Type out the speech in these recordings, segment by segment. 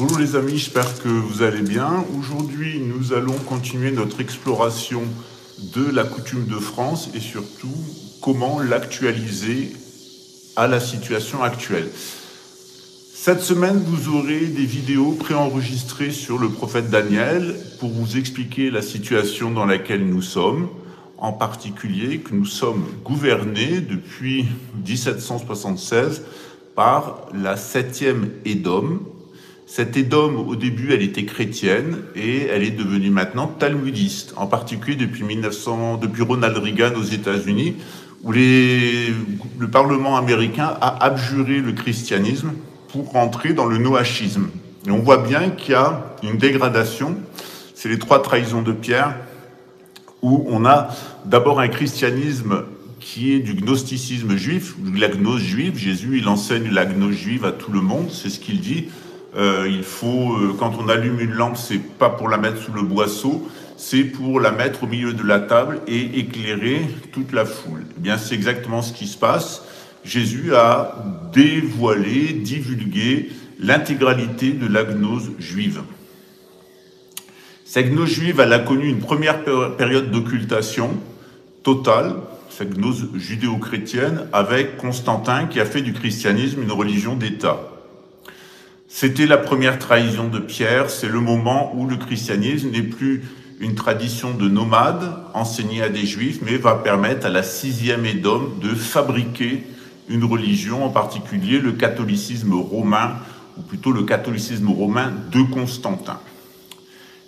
Bonjour les amis, j'espère que vous allez bien. Aujourd'hui, nous allons continuer notre exploration de la coutume de France et surtout comment l'actualiser à la situation actuelle. Cette semaine, vous aurez des vidéos préenregistrées sur le prophète Daniel pour vous expliquer la situation dans laquelle nous sommes, en particulier que nous sommes gouvernés depuis 1776 par la 7e Édom. Cette Édom, au début, elle était chrétienne et elle est devenue maintenant talmudiste, en particulier depuis Ronald Reagan aux États-Unis, où le Parlement américain a abjuré le christianisme pour rentrer dans le noachisme. Et on voit bien qu'il y a une dégradation. C'est les 3 trahisons de Pierre, où on a d'abord un christianisme qui est du gnosticisme juif, de la gnose juive. Jésus, il enseigne la gnose juive à tout le monde, c'est ce qu'il dit. Quand on allume une lampe, c'est pas pour la mettre sous le boisseau, c'est pour la mettre au milieu de la table et éclairer toute la foule. Eh bien, c'est exactement ce qui se passe. Jésus a dévoilé, divulgué l'intégralité de la gnose juive. Cette gnose juive, elle a connu une première période d'occultation totale, cette gnose judéo-chrétienne, avec Constantin qui a fait du christianisme une religion d'État. C'était la première trahison de Pierre, c'est le moment où le christianisme n'est plus une tradition de nomades enseignée à des juifs, mais va permettre à la 6e Édom de fabriquer une religion, en particulier le catholicisme romain, ou plutôt le catholicisme romain de Constantin.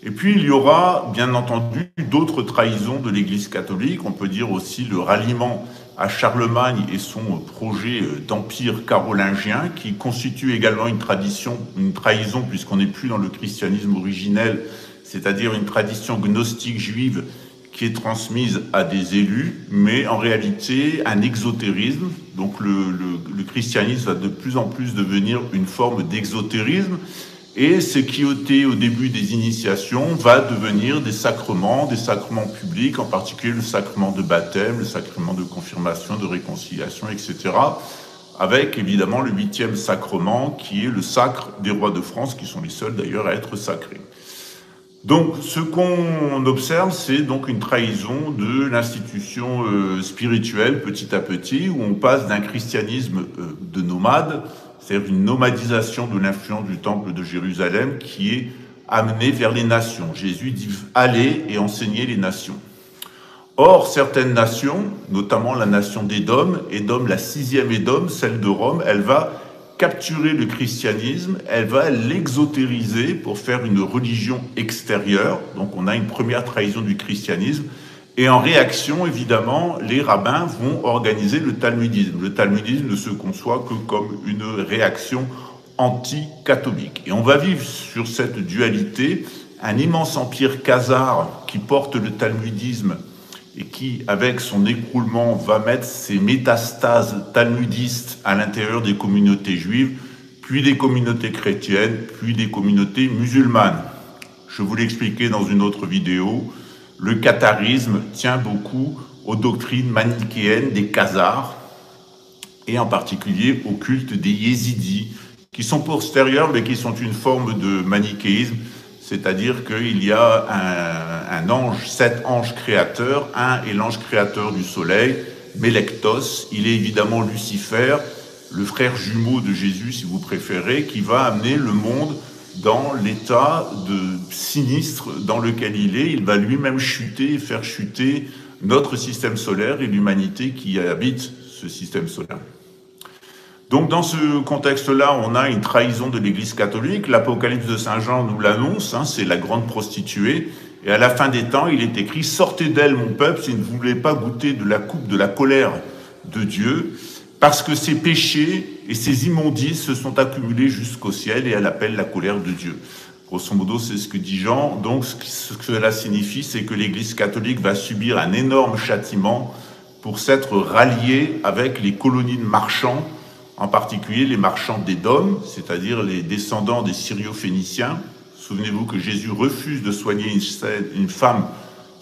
Et puis il y aura, bien entendu, d'autres trahisons de l'Église catholique. On peut dire aussi le ralliement à Charlemagne et son projet d'empire carolingien, qui constitue également une trahison, puisqu'on n'est plus dans le christianisme originel, c'est-à-dire une tradition gnostique juive qui est transmise à des élus, mais en réalité un exotérisme. Donc le christianisme va de plus en plus devenir une forme d'exotérisme, et ce qui était au début des initiations va devenir des sacrements publics, en particulier le sacrement de baptême, le sacrement de confirmation, de réconciliation, etc. Avec évidemment le 8e sacrement qui est le sacre des rois de France, qui sont les seuls d'ailleurs à être sacrés. Donc ce qu'on observe, c'est donc une trahison de l'institution spirituelle petit à petit, où on passe d'un christianisme de nomade, c'est-à-dire une nomadisation de l'influence du temple de Jérusalem qui est amenée vers les nations. Jésus dit « allez et enseignez les nations ». Or, certaines nations, notamment la nation d'Édom, la 6e Édom, celle de Rome, elle va capturer le christianisme, elle va l'exotériser pour faire une religion extérieure. Donc on a une première trahison du christianisme. Et en réaction, évidemment, les rabbins vont organiser le talmudisme. Le talmudisme ne se conçoit que comme une réaction anti-catholique. Et on va vivre sur cette dualité un immense empire khazare qui porte le talmudisme et qui, avec son écroulement, va mettre ses métastases talmudistes à l'intérieur des communautés juives, puis des communautés chrétiennes, puis des communautés musulmanes. Je vous l'ai expliqué dans une autre vidéo. Le catharisme tient beaucoup aux doctrines manichéennes des Khazars et en particulier au culte des Yézidis, qui sont postérieurs mais qui sont une forme de manichéisme, c'est-à-dire qu'il y a un ange, 7 anges créateurs. Un est l'ange créateur du soleil, Mélektos. Il est évidemment Lucifer, le frère jumeau de Jésus si vous préférez, qui va amener le monde dans l'état de sinistre dans lequel il est. Il va lui-même chuter et faire chuter notre système solaire et l'humanité qui habite ce système solaire. Donc dans ce contexte-là, on a une trahison de l'Église catholique. L'Apocalypse de Saint Jean nous l'annonce, c'est la grande prostituée. Et à la fin des temps, il est écrit « Sortez d'elle, mon peuple, si vous ne voulez pas goûter de la coupe de la colère de Dieu, parce que ses péchés et ses immondices se sont accumulés jusqu'au ciel et elle appelle la colère de Dieu. » Grosso modo, c'est ce que dit Jean. Donc ce que cela signifie, c'est que l'Église catholique va subir un énorme châtiment pour s'être ralliée avec les colonies de marchands, en particulier les marchands d'Édom, c'est-à-dire les descendants des Syro-Phéniciens. Souvenez-vous que Jésus refuse de soigner une femme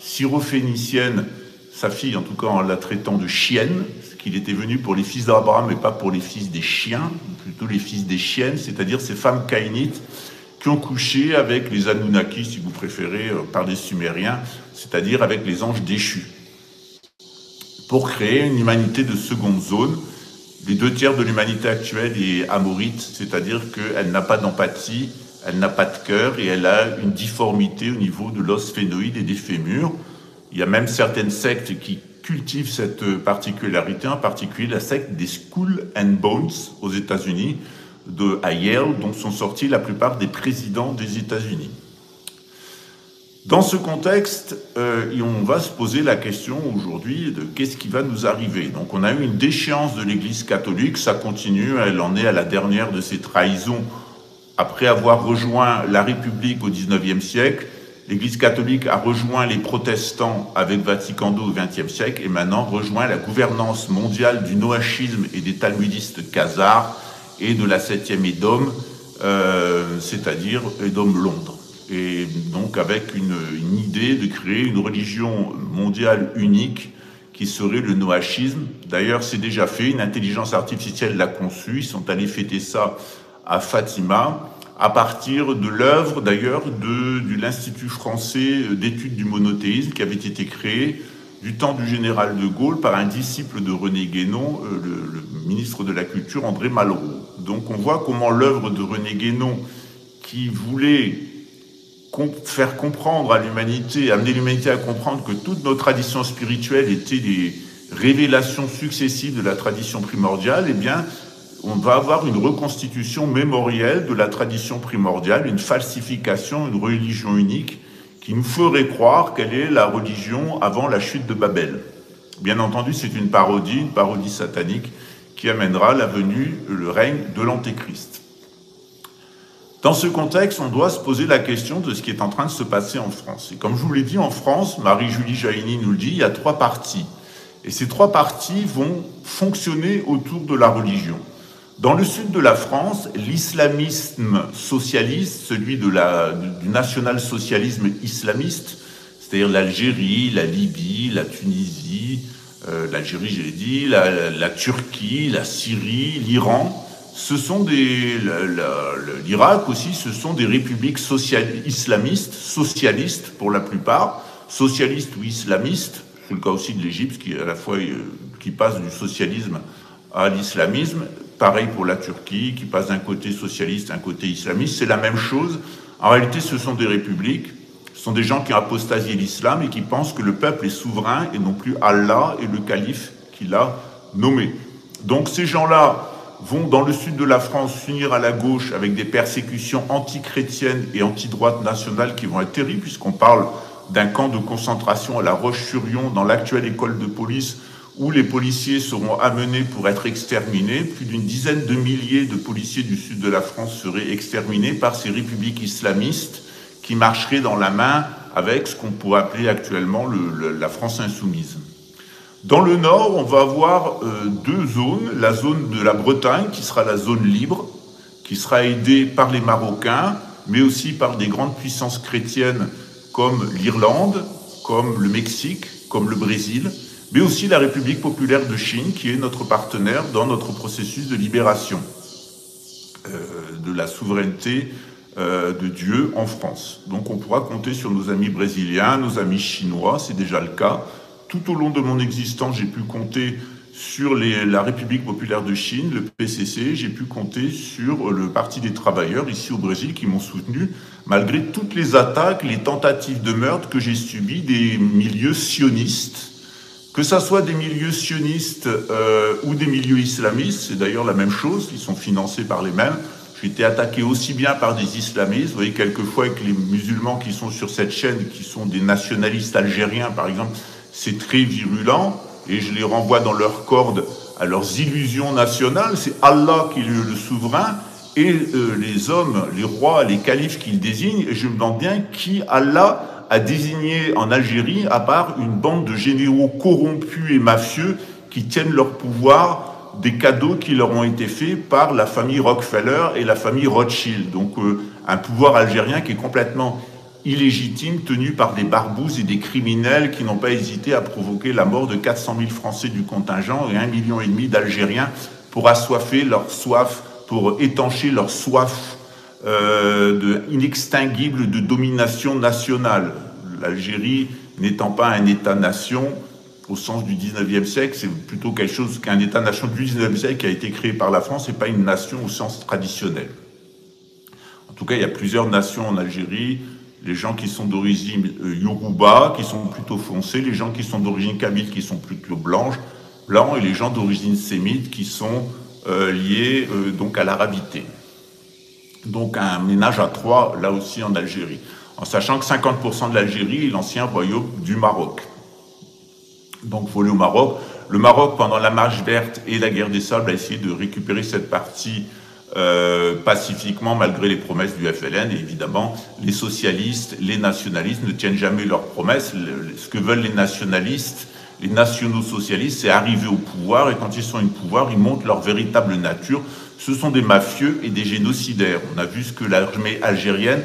syro-phénicienne, sa fille en tout cas en la traitant de chienne, qu'il était venu pour les fils d'Abraham et pas pour les fils des chiens, plutôt les fils des chiennes, c'est-à-dire ces femmes caïnites qui ont couché avec les Anunnaki, si vous préférez, par les Sumériens, c'est-à-dire avec les anges déchus, pour créer une humanité de seconde zone. Les 2/3 de l'humanité actuelle est amorite, c'est-à-dire qu'elle n'a pas d'empathie, elle n'a pas de cœur et elle a une difformité au niveau de l'os phénoïde et des fémurs. Il y a même certaines sectes qui cultivent cette particularité, en particulier la secte des Skull and Bones aux États-Unis, à Yale, dont sont sortis la plupart des présidents des États-Unis. Dans ce contexte, on va se poser la question aujourd'hui de qu'est-ce qui va nous arriver. Donc on a eu une déchéance de l'Église catholique, ça continue, elle en est à la dernière de ses trahisons. Après avoir rejoint la République au XIXe siècle, l'Église catholique a rejoint les protestants avec Vatican II au XXe siècle et maintenant rejoint la gouvernance mondiale du noachisme et des talmudistes khazars et de la 7e Édom, c'est-à-dire Édom Londres. Et donc avec une idée de créer une religion mondiale unique qui serait le noachisme. D'ailleurs, c'est déjà fait, une intelligence artificielle l'a conçu, ils sont allés fêter ça à Fatima, à partir de l'œuvre d'ailleurs de l'Institut français d'études du monothéisme qui avait été créé du temps du général de Gaulle par un disciple de René Guénon, le ministre de la Culture, André Malraux. Donc on voit comment l'œuvre de René Guénon, qui voulait faire comprendre à l'humanité, amener l'humanité à comprendre que toutes nos traditions spirituelles étaient des révélations successives de la tradition primordiale, eh bien, on va avoir une reconstitution mémorielle de la tradition primordiale, une falsification, une religion unique qui nous ferait croire qu'elle est la religion avant la chute de Babel. Bien entendu, c'est une parodie satanique qui amènera la venue, le règne de l'Antéchrist. Dans ce contexte, on doit se poser la question de ce qui est en train de se passer en France. Et comme je vous l'ai dit, en France, Marie-Julie Jaïni nous le dit, il y a 3 partis. Et ces 3 partis vont fonctionner autour de la religion. Dans le sud de la France, l'islamisme socialiste, celui du national-socialisme islamiste, c'est-à-dire l'Algérie, la Libye, la Tunisie, l'Algérie, je l'ai dit, la Turquie, la Syrie, l'Iran, l'Irak aussi, ce sont des républiques islamistes, socialistes pour la plupart, socialistes ou islamistes, c'est le cas aussi de l'Égypte qui à la fois qui passe du socialisme à l'islamisme, pareil pour la Turquie qui passe d'un côté socialiste à un côté islamiste, c'est la même chose. En réalité, ce sont des républiques, ce sont des gens qui ont apostasié l'islam et qui pensent que le peuple est souverain et non plus Allah et le calife qui l'a nommé. Donc ces gens-là vont dans le sud de la France s'unir à la gauche avec des persécutions anti-chrétiennes et anti-droite nationale qui vont être terribles, puisqu'on parle d'un camp de concentration à La Roche-sur-Yon dans l'actuelle école de police où les policiers seront amenés pour être exterminés. Plus d'une dizaine de milliers de policiers du sud de la France seraient exterminés par ces républiques islamistes qui marcheraient dans la main avec ce qu'on pourrait appeler actuellement la France insoumise. Dans le nord, on va avoir 2 zones. La zone de la Bretagne, qui sera la zone libre, qui sera aidée par les Marocains, mais aussi par des grandes puissances chrétiennes comme l'Irlande, comme le Mexique, comme le Brésil, mais aussi la République populaire de Chine, qui est notre partenaire dans notre processus de libération de la souveraineté de Dieu en France. Donc on pourra compter sur nos amis brésiliens, nos amis chinois, c'est déjà le cas. Tout au long de mon existence, j'ai pu compter sur la République populaire de Chine, le PCC, j'ai pu compter sur le Parti des travailleurs ici au Brésil qui m'ont soutenu malgré toutes les attaques, les tentatives de meurtre que j'ai subies des milieux sionistes, que ça soit des milieux sionistes ou des milieux islamistes, c'est d'ailleurs la même chose, ils sont financés par les mêmes. J'ai été attaqué aussi bien par des islamistes, vous voyez quelquefois avec les musulmans qui sont sur cette chaîne, qui sont des nationalistes algériens par exemple, c'est très virulent, et je les renvoie dans leur corde à leurs illusions nationales. C'est Allah qui est le souverain, et les hommes, les rois, les califes qu'ils désignent. Et je me demande bien qui Allah a désigné en Algérie, à part une bande de généraux corrompus et mafieux qui tiennent leur pouvoir des cadeaux qui leur ont été faits par la famille Rockefeller et la famille Rothschild. Donc un pouvoir algérien qui est complètement illégitime, tenu par des barbouzes et des criminels qui n'ont pas hésité à provoquer la mort de 400 000 Français du contingent et 1,5 million d'Algériens pour assoiffer leur soif, pour étancher leur soif inextinguible de domination nationale. L'Algérie n'étant pas un État-nation au sens du 19e siècle, c'est plutôt quelque chose qu'un État-nation du 19e siècle qui a été créé par la France et pas une nation au sens traditionnel. En tout cas, il y a plusieurs nations en Algérie. Les gens qui sont d'origine Yoruba, qui sont plutôt foncés, les gens qui sont d'origine kabyle, qui sont plutôt blancs, et les gens d'origine sémite qui sont liés donc à l'arabité. Donc un ménage à trois, là aussi en Algérie. En sachant que 50% de l'Algérie est l'ancien royaume du Maroc. Donc volé au Maroc. Le Maroc, pendant la Marche verte et la guerre des sables, a essayé de récupérer cette partie pacifiquement, malgré les promesses du FLN. Et évidemment, les socialistes, les nationalistes ne tiennent jamais leurs promesses. Ce que veulent les nationalistes, les nationaux-socialistes, c'est arriver au pouvoir. Et quand ils sont au pouvoir, ils montrent leur véritable nature. Ce sont des mafieux et des génocidaires. On a vu ce que l'armée algérienne,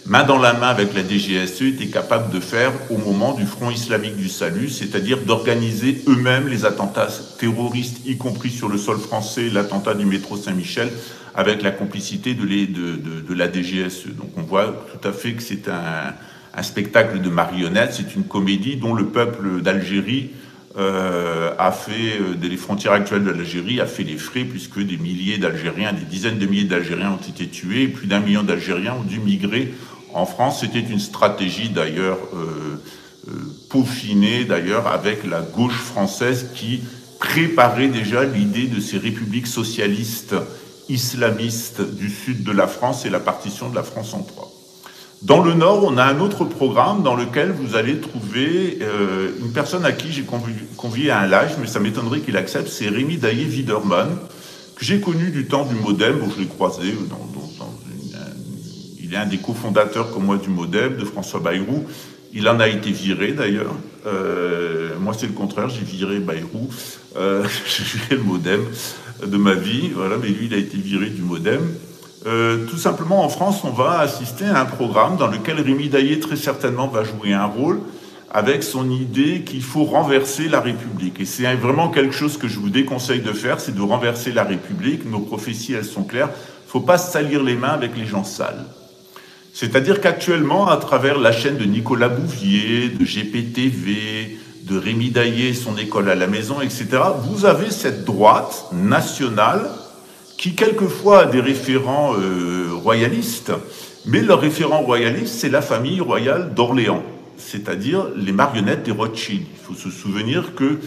main dans la main avec la DGSE, était capable de faire au moment du Front islamique du salut, c'est-à-dire d'organiser eux-mêmes les attentats terroristes, y compris sur le sol français, l'attentat du métro Saint-Michel, avec la complicité de la DGSE. Donc on voit tout à fait que c'est un spectacle de marionnettes, c'est une comédie dont le peuple d'Algérie a fait, les frontières actuelles de l'Algérie, a fait les frais, puisque des milliers d'Algériens, des dizaines de milliers d'Algériens ont été tués, et plus d'1 million d'Algériens ont dû migrer en France. C'était une stratégie d'ailleurs peaufinée d'ailleurs avec la gauche française qui préparait déjà l'idée de ces républiques socialistes islamistes du sud de la France et la partition de la France en trois. Dans le Nord, on a un autre programme dans lequel vous allez trouver une personne à qui j'ai convié à un live, mais ça m'étonnerait qu'il accepte, c'est Rémi Daillé-Widerman, que j'ai connu du temps du Modem, bon, je l'ai croisé il est un des cofondateurs comme moi du Modem, de François Bayrou. Il en a été viré d'ailleurs. Moi c'est le contraire, j'ai viré Bayrou, j'ai viré le Modem de ma vie, voilà, mais lui il a été viré du Modem. Tout simplement en France on va assister à un programme dans lequel Rémi Daillé très certainement va jouer un rôle avec son idée qu'il faut renverser la République. Et c'est vraiment quelque chose que je vous déconseille de faire, c'est de renverser la République. Nos prophéties elles sont claires, il ne faut pas se salir les mains avec les gens sales. C'est-à-dire qu'actuellement, à travers la chaîne de Nicolas Bouvier, de GPTV, de Rémi Daillé, son école à la maison, etc., vous avez cette droite nationale qui, quelquefois, a des référents royalistes, mais leur référent royaliste, c'est la famille royale d'Orléans, c'est-à-dire les marionnettes des Rothschild. Il faut se souvenir que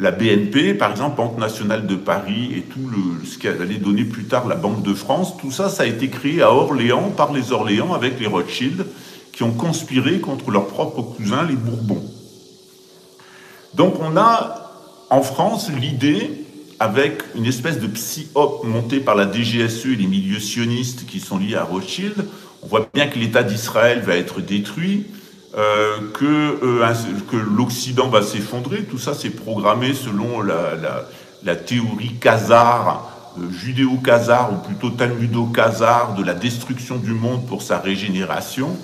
la BNP, par exemple, Banque nationale de Paris, et tout ce qui allait donner plus tard la Banque de France, tout ça, ça a été créé à Orléans, par les Orléans, avec les Rothschild, qui ont conspiré contre leurs propres cousins, les Bourbons. Donc on a, en France, l'idée, avec une espèce de psy-op montée par la DGSE et les milieux sionistes qui sont liés à Rothschild, on voit bien que l'État d'Israël va être détruit, que l'Occident va s'effondrer. Tout ça, c'est programmé selon la théorie khazare, judéo-khazare, ou plutôt talmudo-khazare, de la destruction du monde pour sa régénération.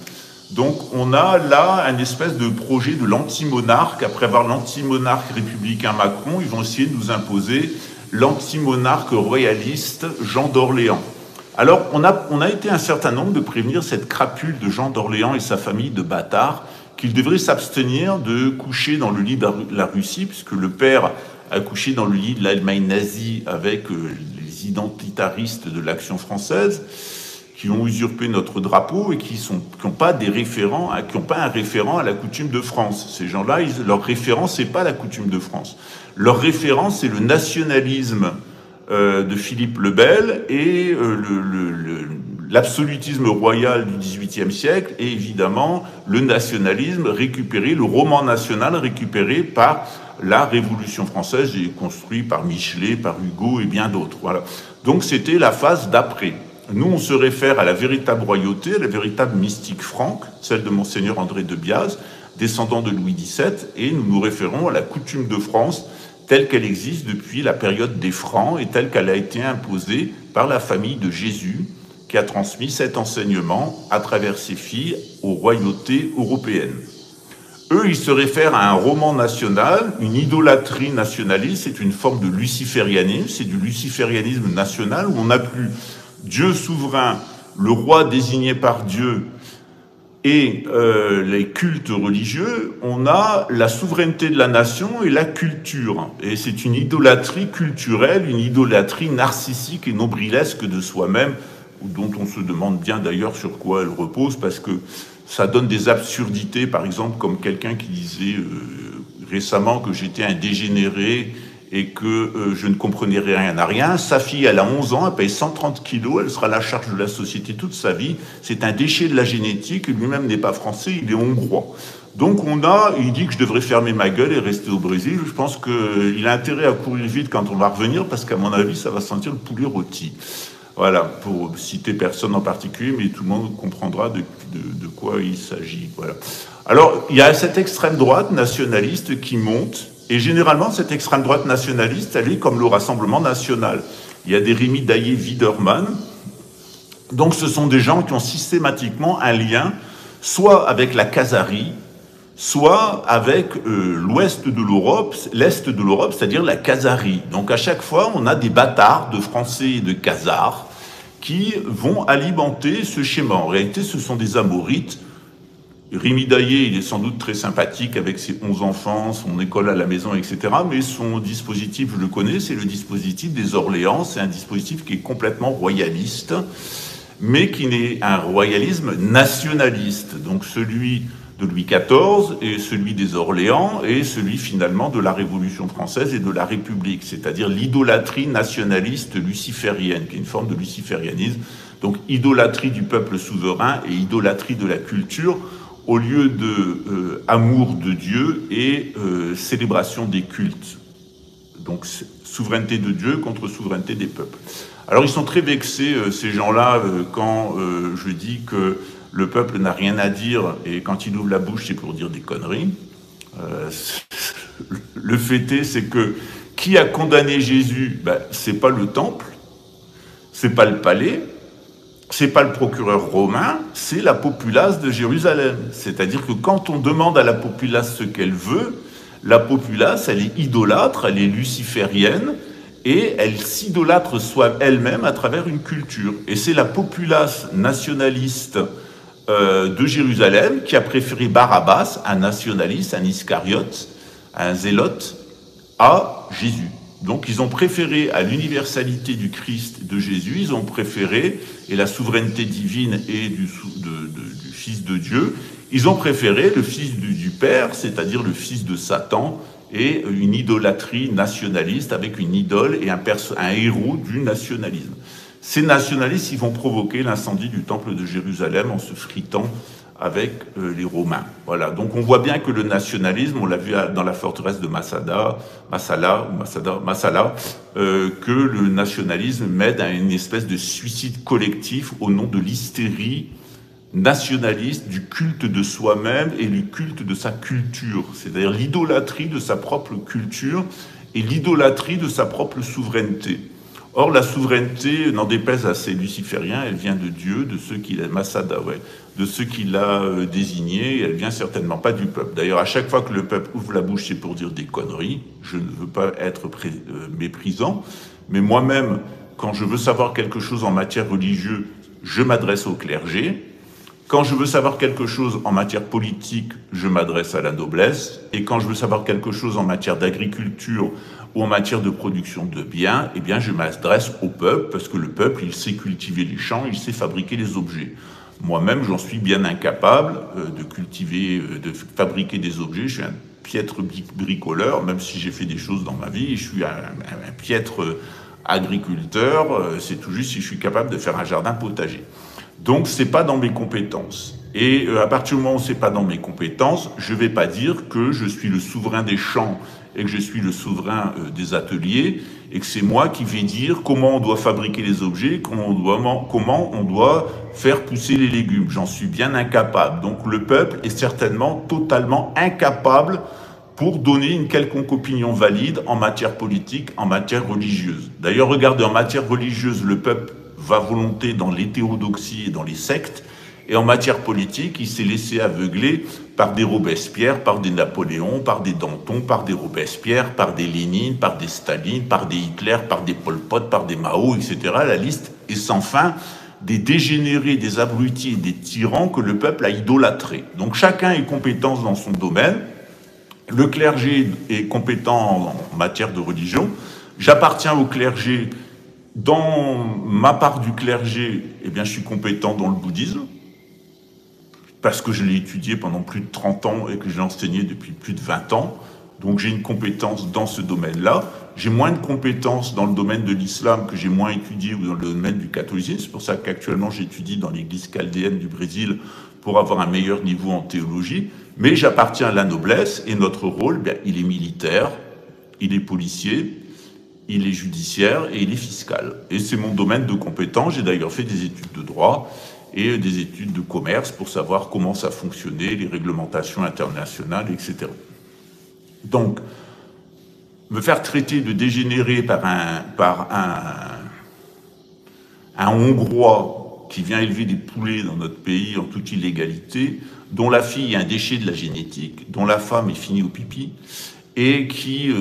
Donc on a là un espèce de projet de l'anti-monarque. Après avoir l'anti-monarque républicain Macron, ils vont essayer de nous imposer l'anti-monarque royaliste Jean d'Orléans. Alors, on a été un certain nombre de prévenir cette crapule de Jean d'Orléans et sa famille de bâtards qu'il devrait s'abstenir de coucher dans le lit de la Russie, puisque le père a couché dans le lit de l'Allemagne nazie avec les identitaristes de l'Action française, qui ont usurpé notre drapeau et qui n'ont pas un référent à la coutume de France. Ces gens-là, leur référent, c'est pas la coutume de France. Leur référent, c'est le nationalisme de Philippe le Bel et l'absolutisme royal du XVIIIe siècle et évidemment le nationalisme récupéré, le roman national récupéré par la Révolution française et construit par Michelet, par Hugo et bien d'autres. Voilà. Donc c'était la phase d'après. Nous, on se réfère à la véritable royauté, à la véritable mystique franque, celle de Monseigneur André de Biaz, descendant de Louis XVII, et nous nous référons à la coutume de France telle qu'elle existe depuis la période des Francs et telle qu'elle a été imposée par la famille de Jésus, qui a transmis cet enseignement à travers ses filles aux royautés européennes. Eux, ils se réfèrent à un roman national, une idolâtrie nationaliste, c'est une forme de luciférianisme, c'est du luciférianisme national où on n'a plus Dieu souverain le roi désigné par Dieu et les cultes religieux, on a la souveraineté de la nation et la culture. Et c'est une idolâtrie culturelle, une idolâtrie narcissique et nombrilesque de soi-même, dont on se demande bien d'ailleurs sur quoi elle repose, parce que ça donne des absurdités, par exemple, comme quelqu'un qui disait récemment que j'étais un dégénéré et que je ne comprenais rien à rien. Sa fille, elle a 11 ans, elle paye 130 kilos, elle sera à la charge de la société toute sa vie. C'est un déchet de la génétique, lui-même n'est pas français, il est hongrois. Donc il dit que je devrais fermer ma gueule et rester au Brésil. Je pense qu'il a intérêt à courir vite quand on va revenir, parce qu'à mon avis, ça va sentir le poulet rôti. Voilà, pour citer personne en particulier, mais tout le monde comprendra de quoi il s'agit. Voilà. Alors, il y a cette extrême droite nationaliste qui monte, et généralement, cette extrême droite nationaliste, elle est comme le Rassemblement national. Il y a des Rémi Daillé-Widerman. Donc, ce sont des gens qui ont systématiquement un lien, soit avec la Khazarie, soit avec l'ouest de l'Europe, l'est de l'Europe, c'est-à-dire la Khazarie. Donc, à chaque fois, on a des bâtards de Français et de Khazars qui vont alimenter ce schéma. En réalité, ce sont des Amorites. Rémi Daillé, il est sans doute très sympathique avec ses 11 enfants, son école à la maison, etc. Mais son dispositif, je le connais, c'est le dispositif des Orléans. C'est un dispositif qui est complètement royaliste, mais qui n'est un royalisme nationaliste. Donc celui de Louis XIV et celui des Orléans et celui finalement de la Révolution française et de la République, c'est-à-dire l'idolâtrie nationaliste luciférienne, qui est une forme de luciférianisme. Donc idolâtrie du peuple souverain et idolâtrie de la culture, au lieu de amour de Dieu et célébration des cultes. Donc souveraineté de Dieu contre souveraineté des peuples. Alors ils sont très vexés, ces gens-là, quand je dis que le peuple n'a rien à dire, et quand il ouvre la bouche, c'est pour dire des conneries. Le fait est, c'est que qui a condamné Jésus? C'est pas le temple, c'est pas le palais, c'est pas le procureur romain, c'est la populace de Jérusalem. C'est-à-dire que quand on demande à la populace ce qu'elle veut, la populace, elle est idolâtre, elle est luciférienne, et elle s'idolâtre elle-même à travers une culture. Et c'est la populace nationaliste de Jérusalem qui a préféré Barabbas, un nationaliste, un Iscariote, un zélote, à Jésus. Donc ils ont préféré à l'universalité du Christ, de Jésus, ils ont préféré, et la souveraineté divine et du Fils de Dieu, ils ont préféré le Fils du Père, c'est-à-dire le Fils de Satan, et une idolâtrie nationaliste avec une idole et un héros du nationalisme. Ces nationalistes, ils vont provoquer l'incendie du temple de Jérusalem en se fritant avec les Romains. Voilà. Donc on voit bien que le nationalisme, on l'a vu dans la forteresse de Massala, que le nationalisme mène à une espèce de suicide collectif au nom de l'hystérie nationaliste, du culte de soi-même et du culte de sa culture, c'est-à-dire l'idolâtrie de sa propre culture et l'idolâtrie de sa propre souveraineté. Or, la souveraineté, n'en déplaise à ces lucifériens, elle vient de Dieu, de ceux qu'il a, de ceux qu'il a désignés, et elle vient certainement pas du peuple. D'ailleurs, à chaque fois que le peuple ouvre la bouche, c'est pour dire des conneries. Je ne veux pas être méprisant, mais moi-même, quand je veux savoir quelque chose en matière religieuse, je m'adresse au clergé. Quand je veux savoir quelque chose en matière politique, je m'adresse à la noblesse. Et quand je veux savoir quelque chose en matière d'agriculture ou en matière de production de biens, eh bien, je m'adresse au peuple, parce que le peuple, il sait cultiver les champs, il sait fabriquer les objets. Moi-même, j'en suis bien incapable de fabriquer des objets. Je suis un piètre bricoleur, même si j'ai fait des choses dans ma vie. Je suis un piètre agriculteur. C'est tout juste si je suis capable de faire un jardin potager. Donc, c'est pas dans mes compétences. Et à partir du moment où c'est pas dans mes compétences, je vais pas dire que je suis le souverain des champs et que je suis le souverain des ateliers et que c'est moi qui vais dire comment on doit fabriquer les objets, comment on doit faire pousser les légumes. J'en suis bien incapable. Donc, le peuple est certainement totalement incapable pour donner une quelconque opinion valide en matière politique, en matière religieuse. D'ailleurs, regardez, en matière religieuse, le peuple va volonté dans l'hétérodoxie et dans les sectes, et en matière politique, il s'est laissé aveugler par des Robespierre, par des Napoléon, par des Danton, par des Robespierre, par des Lénine, par des Staline, par des Hitler, par des Pol Pot, par des Mao, etc. La liste est sans fin, des dégénérés, des abrutis et des tyrans que le peuple a idolâtrés. Donc chacun est compétent dans son domaine. Le clergé est compétent en matière de religion. J'appartiens au clergé. Dans ma part du clergé, eh bien, je suis compétent dans le bouddhisme, parce que je l'ai étudié pendant plus de 30 ans et que je l'ai enseigné depuis plus de 20 ans. Donc j'ai une compétence dans ce domaine-là. J'ai moins de compétences dans le domaine de l'islam que j'ai moins étudié ou dans le domaine du catholicisme. C'est pour ça qu'actuellement j'étudie dans l'église chaldéenne du Brésil pour avoir un meilleur niveau en théologie. Mais j'appartiens à la noblesse et notre rôle, bien, il est militaire, il est policier, il est judiciaire et il est fiscal. Et c'est mon domaine de compétence. J'ai d'ailleurs fait des études de droit et des études de commerce pour savoir comment ça fonctionnait, les réglementations internationales, etc. Donc, me faire traiter de dégénéré par un Hongrois qui vient élever des poulets dans notre pays en toute illégalité, dont la fille est un déchet de la génétique, dont la femme est finie au pipi, et qui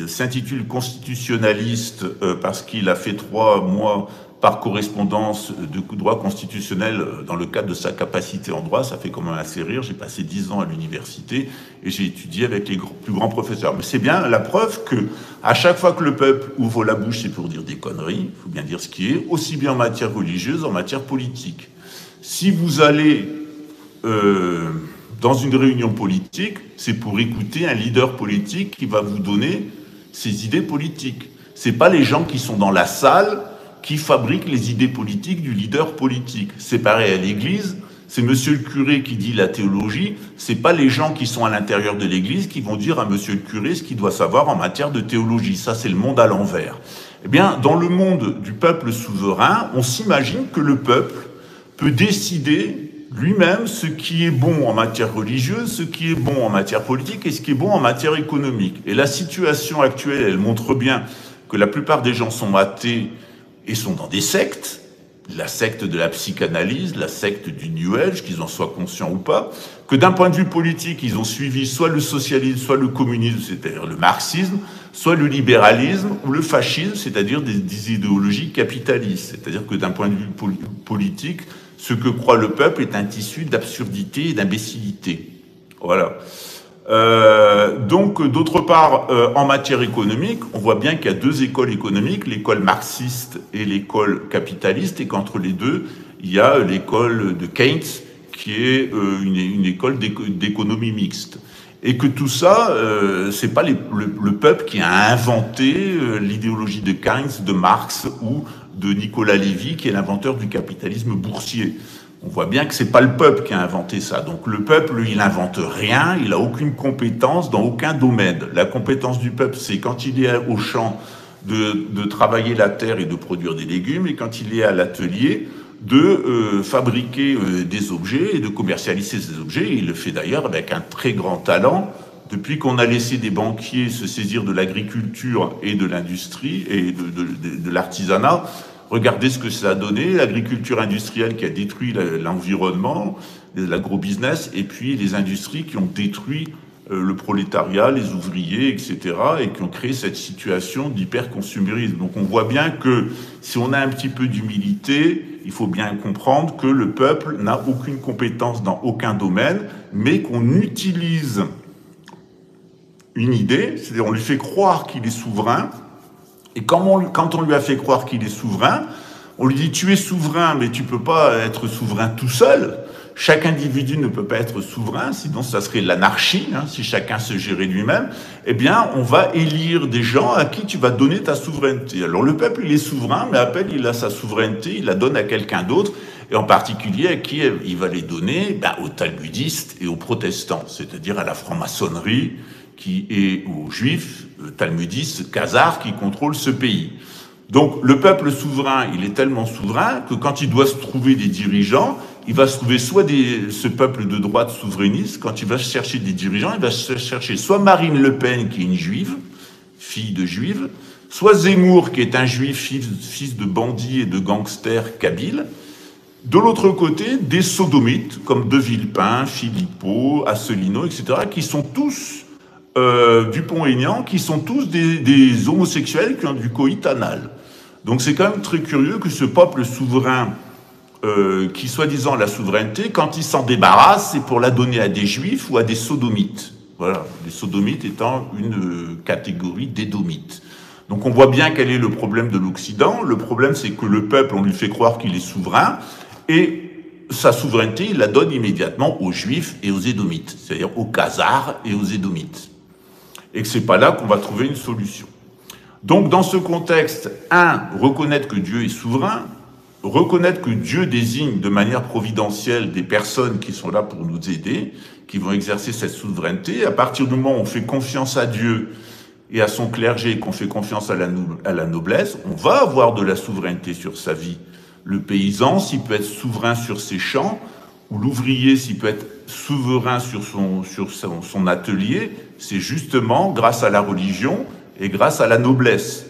s'intitule constitutionnaliste parce qu'il a fait 3 mois par correspondance de droit constitutionnel dans le cadre de sa capacité en droit, ça fait quand même assez rire. J'ai passé 10 ans à l'université et j'ai étudié avec les plus grands professeurs. Mais c'est bien la preuve que à chaque fois que le peuple ouvre la bouche, c'est pour dire des conneries, il faut bien dire ce qui est, aussi bien en matière religieuse, en matière politique. Si vous allez dans une réunion politique, c'est pour écouter un leader politique qui va vous donner ses idées politiques. C'est pas les gens qui sont dans la salle qui fabriquent les idées politiques du leader politique. C'est pareil à l'église, c'est monsieur le curé qui dit la théologie, c'est pas les gens qui sont à l'intérieur de l'église qui vont dire à monsieur le curé ce qu'il doit savoir en matière de théologie. Ça, c'est le monde à l'envers. Eh bien, dans le monde du peuple souverain, on s'imagine que le peuple peut décider lui-même ce qui est bon en matière religieuse, ce qui est bon en matière politique et ce qui est bon en matière économique. Et la situation actuelle, elle montre bien que la plupart des gens sont athées et sont dans des sectes, la secte de la psychanalyse, la secte du New Age, qu'ils en soient conscients ou pas, que d'un point de vue politique, ils ont suivi soit le socialisme, soit le communisme, c'est-à-dire le marxisme, soit le libéralisme ou le fascisme, c'est-à-dire des idéologies capitalistes. C'est-à-dire que d'un point de vue politique, ce que croit le peuple est un tissu d'absurdité et d'imbécilité. Voilà. Donc, d'autre part, en matière économique, on voit bien qu'il y a 2 écoles économiques, l'école marxiste et l'école capitaliste, et qu'entre les deux, il y a l'école de Keynes, qui est une école d'économie mixte. Et que tout ça, c'est pas le peuple qui a inventé l'idéologie de Keynes, de Marx ou de Nicolas Lévy, qui est l'inventeur du capitalisme boursier. On voit bien que c'est pas le peuple qui a inventé ça. Donc le peuple, lui, il n'invente rien, il a aucune compétence dans aucun domaine. La compétence du peuple, c'est quand il est au champ de travailler la terre et de produire des légumes, et quand il est à l'atelier de fabriquer des objets et de commercialiser ces objets. Et il le fait d'ailleurs avec un très grand talent. Depuis qu'on a laissé des banquiers se saisir de l'agriculture et de l'industrie et de l'artisanat, regardez ce que ça a donné, l'agriculture industrielle qui a détruit l'environnement, l'agrobusiness, et puis les industries qui ont détruit le prolétariat, les ouvriers, etc., et qui ont créé cette situation d'hyperconsumérisme. Donc on voit bien que si on a un petit peu d'humilité, il faut bien comprendre que le peuple n'a aucune compétence dans aucun domaine, mais qu'on utilise une idée, c'est-à-dire on lui fait croire qu'il est souverain, et quand on lui a fait croire qu'il est souverain, on lui dit tu es souverain, mais tu peux pas être souverain tout seul. Chaque individu ne peut pas être souverain, sinon ça serait l'anarchie, si chacun se gérait lui-même. Eh bien, on va élire des gens à qui tu vas donner ta souveraineté. Alors le peuple, il est souverain, mais après, il a sa souveraineté, il la donne à quelqu'un d'autre, et en particulier à qui il va les donner, aux talmudistes et aux protestants, c'est-à-dire à la franc-maçonnerie, et aux juifs, talmudistes, khazars, qui contrôlent ce pays. Donc le peuple souverain, il est tellement souverain que quand il doit se trouver des dirigeants, il va se trouver soit ce peuple de droite souverainiste, quand il va chercher des dirigeants, il va chercher soit Marine Le Pen, qui est une juive, fille de juive, soit Zemmour, qui est un juif, fils de bandits et de gangsters kabyles. De l'autre côté, des sodomites, comme De Villepin, Philippot, Asselineau, etc., qui sont tous Dupont-Aignan, qui sont tous des homosexuels qui ont du coït anal. Donc c'est quand même très curieux que ce peuple souverain qui soi-disant la souveraineté, quand ils s'en débarrassent, c'est pour la donner à des juifs ou à des sodomites. Voilà, les sodomites étant une catégorie d'édomites. Donc on voit bien quel est le problème de l'Occident. Le problème, c'est que le peuple, on lui fait croire qu'il est souverain, et sa souveraineté, il la donne immédiatement aux juifs et aux édomites, c'est-à-dire aux khazars et aux édomites. Et que c'est pas là qu'on va trouver une solution. Donc dans ce contexte, reconnaître que Dieu est souverain, reconnaître que Dieu désigne de manière providentielle des personnes qui sont là pour nous aider, qui vont exercer cette souveraineté. À partir du moment où on fait confiance à Dieu et à son clergé, qu'on fait confiance à la noblesse, on va avoir de la souveraineté sur sa vie. Le paysan, s'il peut être souverain sur ses champs, ou l'ouvrier, s'il peut être souverain sur son atelier, c'est justement grâce à la religion et grâce à la noblesse.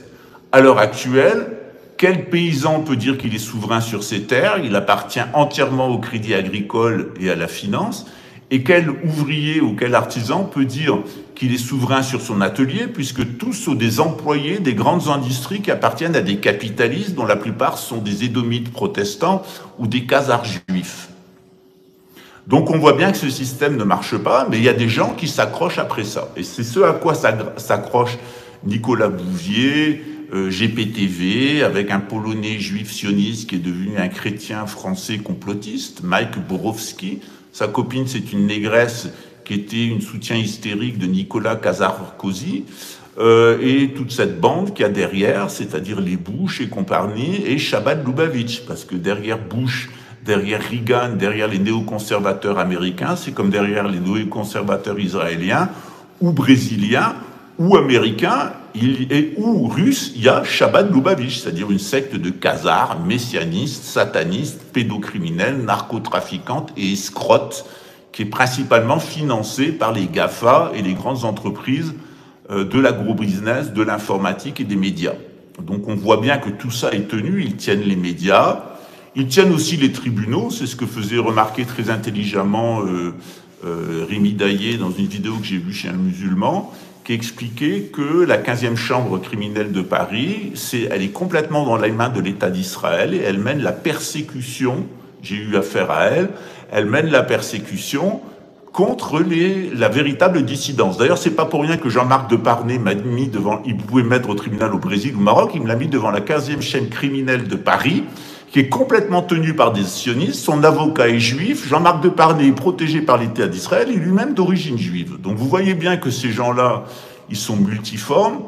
À l'heure actuelle, quel paysan peut dire qu'il est souverain sur ses terres? Il appartient entièrement au crédit agricole et à la finance. Et quel ouvrier ou quel artisan peut dire qu'il est souverain sur son atelier, puisque tous sont des employés des grandes industries qui appartiennent à des capitalistes dont la plupart sont des édomites protestants ou des khazars juifs. Donc on voit bien que ce système ne marche pas, mais il y a des gens qui s'accrochent après ça. Et c'est ce à quoi s'accroche Nicolas Bouvier, GPTV, avec un Polonais juif sioniste qui est devenu un chrétien français complotiste, Mike Borowski. Sa copine, c'est une négresse qui était une soutien hystérique de Nicolas Kazarkozy, et toute cette bande qu'il y a derrière, c'est-à-dire les Bush et compagnie, et Shabbat Lubavitch, parce que derrière Bush, derrière Reagan, derrière les néoconservateurs américains, c'est comme derrière les néoconservateurs israéliens, ou brésiliens, ou américains, ou russes, il y a Shabbat Lubavitch, c'est-à-dire une secte de khazars, messianistes, satanistes, pédocriminels, narcotrafiquantes et escrotes, qui est principalement financée par les GAFA et les grandes entreprises de l'agro-business, de l'informatique et des médias. Donc on voit bien que tout ça est tenu, ils tiennent les médias, ils tiennent aussi les tribunaux, c'est ce que faisait remarquer très intelligemment Rémi Daillé dans une vidéo que j'ai vue chez un musulman, qui expliquait que la 15e chambre criminelle de Paris, elle est complètement dans les mains de l'État d'Israël et elle mène la persécution, j'ai eu affaire à elle mène la persécution contre la véritable dissidence. D'ailleurs, c'est pas pour rien que Jean-Marc Deparnay m'a mis devant, il pouvait mettre au tribunal au Brésil ou au Maroc, il me l'a mis devant la 15e chaîne criminelle de Paris, qui est complètement tenue par des sionistes. Son avocat est juif, Jean-Marc Deparnay est protégé par l'État d'Israël, et lui-même d'origine juive. Donc vous voyez bien que ces gens-là, ils sont multiformes,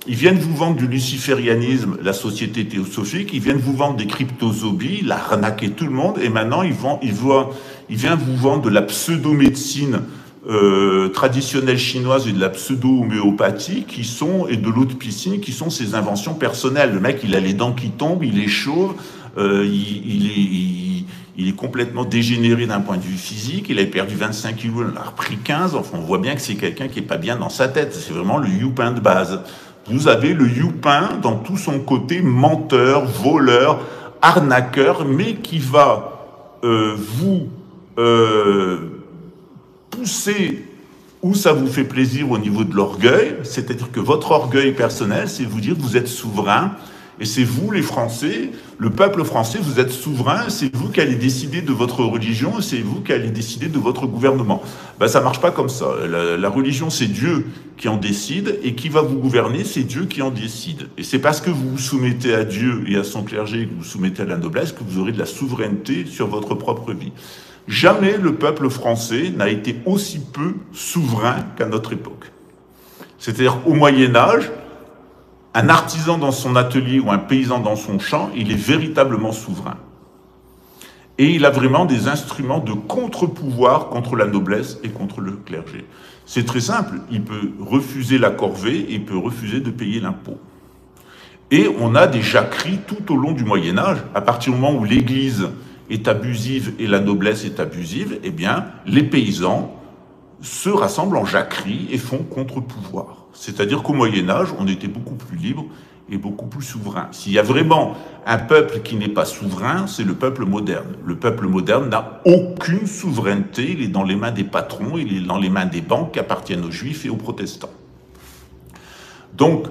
ils viennent vous vendre du luciférianisme, la société théosophique, ils viennent vous vendre des cryptozobies, il a arnaqué tout le monde, et maintenant il vient vous vendre de la pseudo-médecine traditionnelle chinoise et de la pseudo-homéopathie et de l'eau de piscine qui sont ses inventions personnelles. Le mec, il a les dents qui tombent, il est chauve, il est complètement dégénéré d'un point de vue physique, il a perdu 25 kilos, il en a repris 15, enfin on voit bien que c'est quelqu'un qui est pas bien dans sa tête, c'est vraiment le youpin de base. Vous avez le youpin dans tout son côté menteur, voleur, arnaqueur, mais qui va vous pousser où ça vous fait plaisir au niveau de l'orgueil, c'est-à-dire que votre orgueil personnel, c'est vous dire que vous êtes souverain, et c'est vous les Français, le peuple français, vous êtes souverain, c'est vous qui allez décider de votre religion, c'est vous qui allez décider de votre gouvernement. Ben, ça marche pas comme ça. La religion, c'est Dieu qui en décide, et qui va vous gouverner, c'est Dieu qui en décide. Et c'est parce que vous vous soumettez à Dieu et à son clergé, que vous vous soumettez à la noblesse, que vous aurez de la souveraineté sur votre propre vie. Jamais le peuple français n'a été aussi peu souverain qu'à notre époque. C'est-à-dire au Moyen-Âge, un artisan dans son atelier ou un paysan dans son champ, il est véritablement souverain. Et il a vraiment des instruments de contre-pouvoir contre la noblesse et contre le clergé. C'est très simple, il peut refuser la corvée et il peut refuser de payer l'impôt. Et on a des jacqueries tout au long du Moyen-Âge. À partir du moment où l'Église est abusive et la noblesse est abusive, eh bien, les paysans se rassemblent en jacqueries et font contre-pouvoir. C'est-à-dire qu'au Moyen-Âge, on était beaucoup plus libre et beaucoup plus souverain. S'il y a vraiment un peuple qui n'est pas souverain, c'est le peuple moderne. Le peuple moderne n'a aucune souveraineté, il est dans les mains des patrons, il est dans les mains des banques qui appartiennent aux juifs et aux protestants. Donc,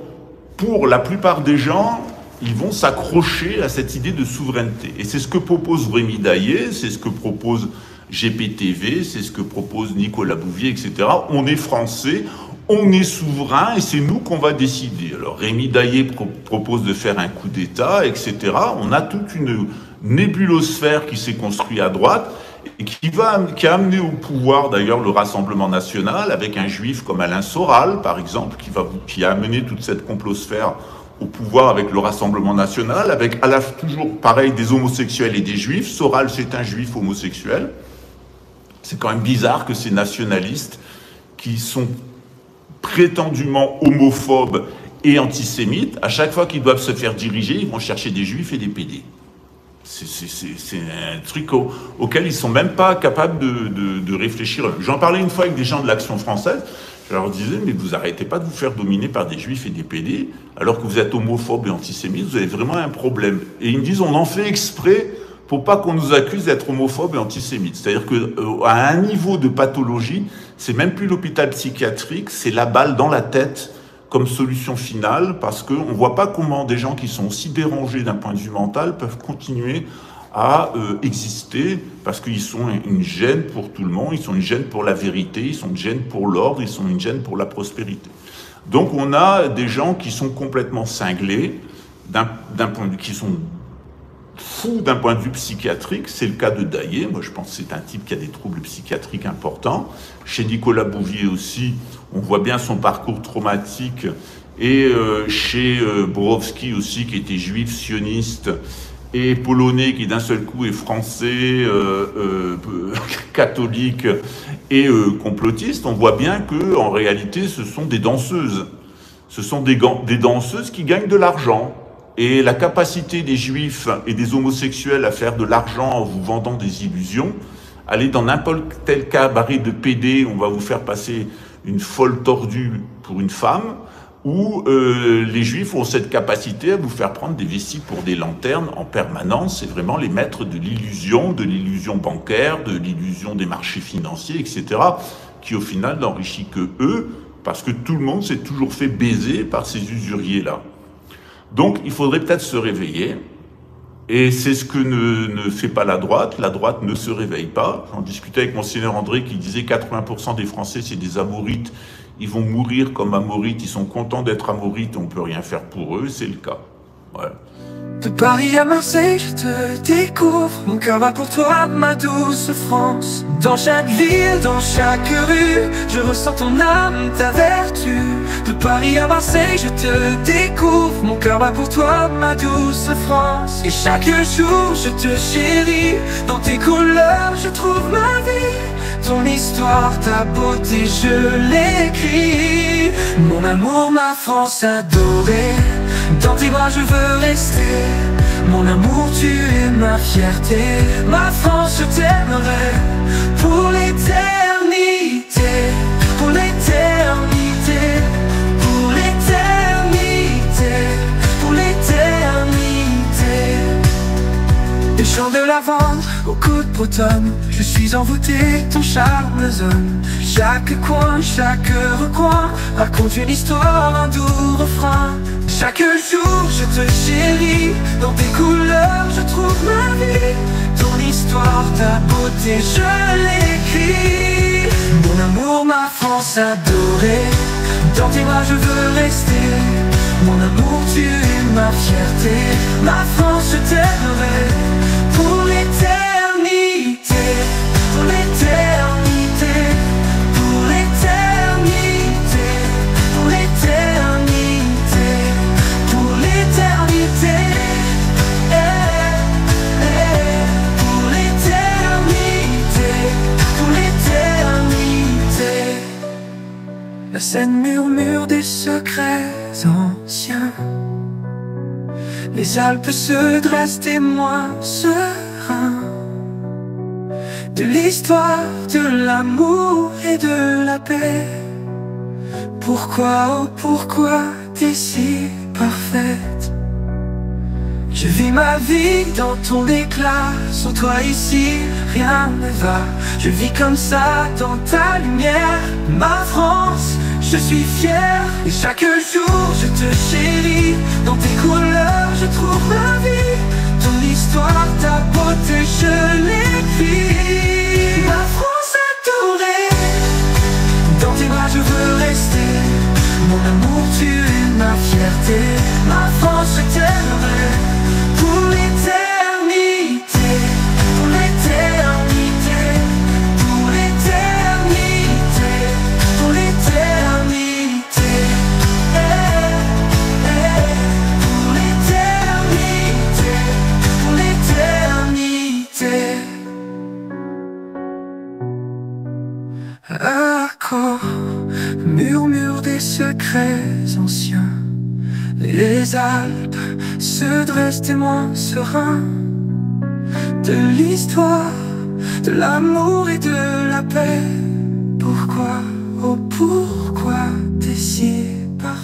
pour la plupart des gens, ils vont s'accrocher à cette idée de souveraineté. Et c'est ce que propose Rémi Daillé, c'est ce que propose GPTV, c'est ce que propose Nicolas Bouvier, etc. On est français, on est souverain et c'est nous qu'on va décider. Alors Rémi Daillé propose de faire un coup d'État, etc. On a toute une nébulosphère qui s'est construite à droite et qui a amené au pouvoir d'ailleurs le Rassemblement national avec un juif comme Alain Soral, par exemple, qui a amené toute cette complosphère au pouvoir avec le Rassemblement national, avec toujours pareil des homosexuels et des juifs. Soral, c'est un juif homosexuel. C'est quand même bizarre que ces nationalistes qui sont prétendument homophobes et antisémites, à chaque fois qu'ils doivent se faire diriger, ils vont chercher des juifs et des pédés. C'est un truc auquel ils sont même pas capables de réfléchir. J'en parlais une fois avec des gens de l'Action française, je leur disais, mais vous arrêtez pas de vous faire dominer par des juifs et des pédés, alors que vous êtes homophobe et antisémite, vous avez vraiment un problème. Et ils me disent, on en fait exprès pour pas qu'on nous accuse d'être homophobe et antisémite. C'est-à-dire qu'à un niveau de pathologie, c'est même plus l'hôpital psychiatrique, c'est la balle dans la tête comme solution finale, parce qu'on ne voit pas comment des gens qui sont aussi dérangés d'un point de vue mental peuvent continuer à exister, parce qu'ils sont une gêne pour tout le monde, ils sont une gêne pour la vérité, ils sont une gêne pour l'ordre, ils sont une gêne pour la prospérité. Donc on a des gens qui sont complètement cinglés, d'un point de vue, qui sont fous d'un point de vue psychiatrique. C'est le cas de Daillé. Moi, je pense que c'est un type qui a des troubles psychiatriques importants. Chez Nicolas Bouvier aussi, on voit bien son parcours traumatique. Et chez Borowski aussi, qui était juif, sioniste, et polonais, qui d'un seul coup est français, catholique et complotiste, on voit bien que en réalité, ce sont des danseuses. Ce sont des danseuses qui gagnent de l'argent. Et la capacité des juifs et des homosexuels à faire de l'argent en vous vendant des illusions, aller dans n'importe quel cabaret de PD, on va vous faire passer une folle tordue pour une femme, où les juifs ont cette capacité à vous faire prendre des vessies pour des lanternes en permanence. C'est vraiment les maîtres de l'illusion bancaire, de l'illusion des marchés financiers, etc., qui au final n'enrichit que eux, parce que tout le monde s'est toujours fait baiser par ces usuriers-là. Donc, il faudrait peut-être se réveiller, et c'est ce que ne fait pas la droite. La droite ne se réveille pas. J'en discutais avec Monseigneur André qui disait 80% des Français, c'est des amorites. Ils vont mourir comme amorites, ils sont contents d'être amorites, on ne peut rien faire pour eux, c'est le cas. Voilà. De Paris à Marseille, je te découvre. Mon cœur bat pour toi, ma douce France. Dans chaque ville, dans chaque rue, je ressens ton âme, ta vertu. De Paris à Marseille, je te découvre. Mon cœur bat pour toi, ma douce France. Et chaque jour, je te chéris. Dans tes couleurs, je trouve ma vie. Ton histoire, ta beauté, je l'écris. Mon amour, ma France adorée. Dans tes bras je veux rester. Mon amour, tu es ma fierté. Ma France, je t'aimerai pour l'éternité. Pour l'éternité. Pour l'éternité. Pour l'éternité. Des champs de lavande au coude bretonne, je suis envoûté, ton charme résonne. Chaque coin, chaque recoin raconte une histoire, un doux refrain. Chaque jour je te chéris, dans tes couleurs je trouve ma vie. Ton histoire, ta beauté, je l'écris. Mon amour, ma France adorée, dans tes bras je veux rester. Mon amour, tu es ma fierté. Ma France, je t'aimerai pour l'éternité. Pour l'éternité. Pour l'éternité. Pour l'éternité. Pour l'éternité. Pour l'éternité. Pour l'éternité. La Seine murmure des secrets anciens. Les Alpes se dressent, témoins sereins de l'histoire, de l'amour et de la paix. Pourquoi, oh pourquoi t'es si parfaite? Je vis ma vie dans ton éclat. Sans toi ici, rien ne va. Je vis comme ça dans ta lumière. Ma France, je suis fier. Et chaque jour, je te chéris. Dans tes couleurs, je Ma France, je t'aimerai pour l'éternité, pour l'éternité, pour l'éternité, pour l'éternité, pour l'éternité, pour l'éternité. Accord, murmure des secrets anciens. Les Alpes se dressent témoins sereins de l'histoire, de l'amour et de la paix. Pourquoi, oh pourquoi t'es si parfaite?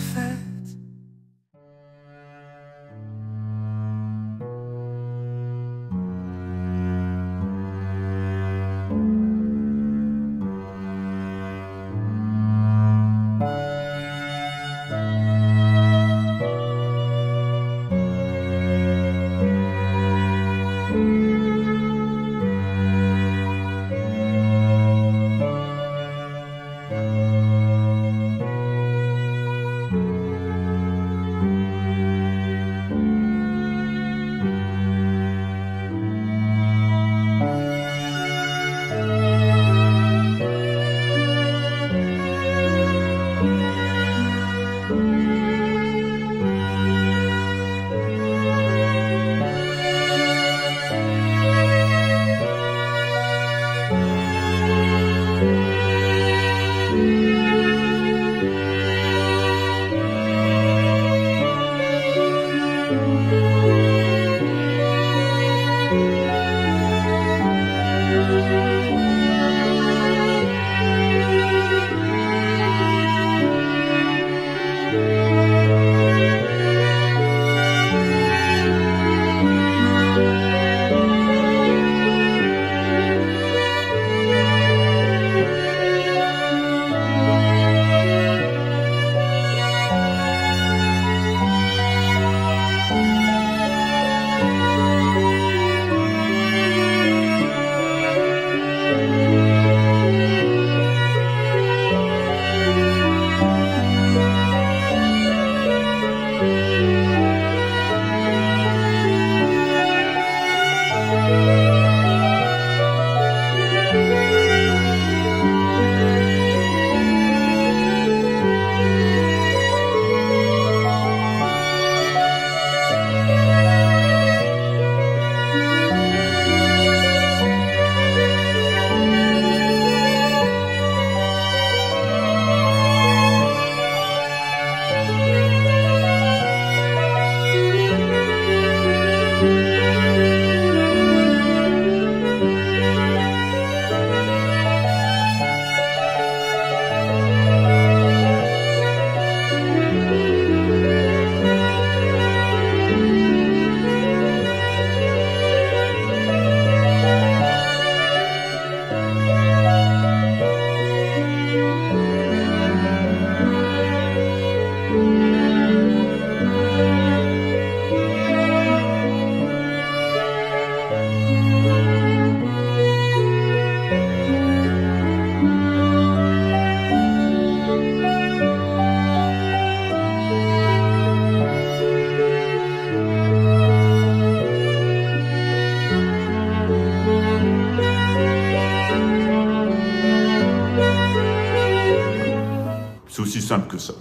C'est aussi simple que ça.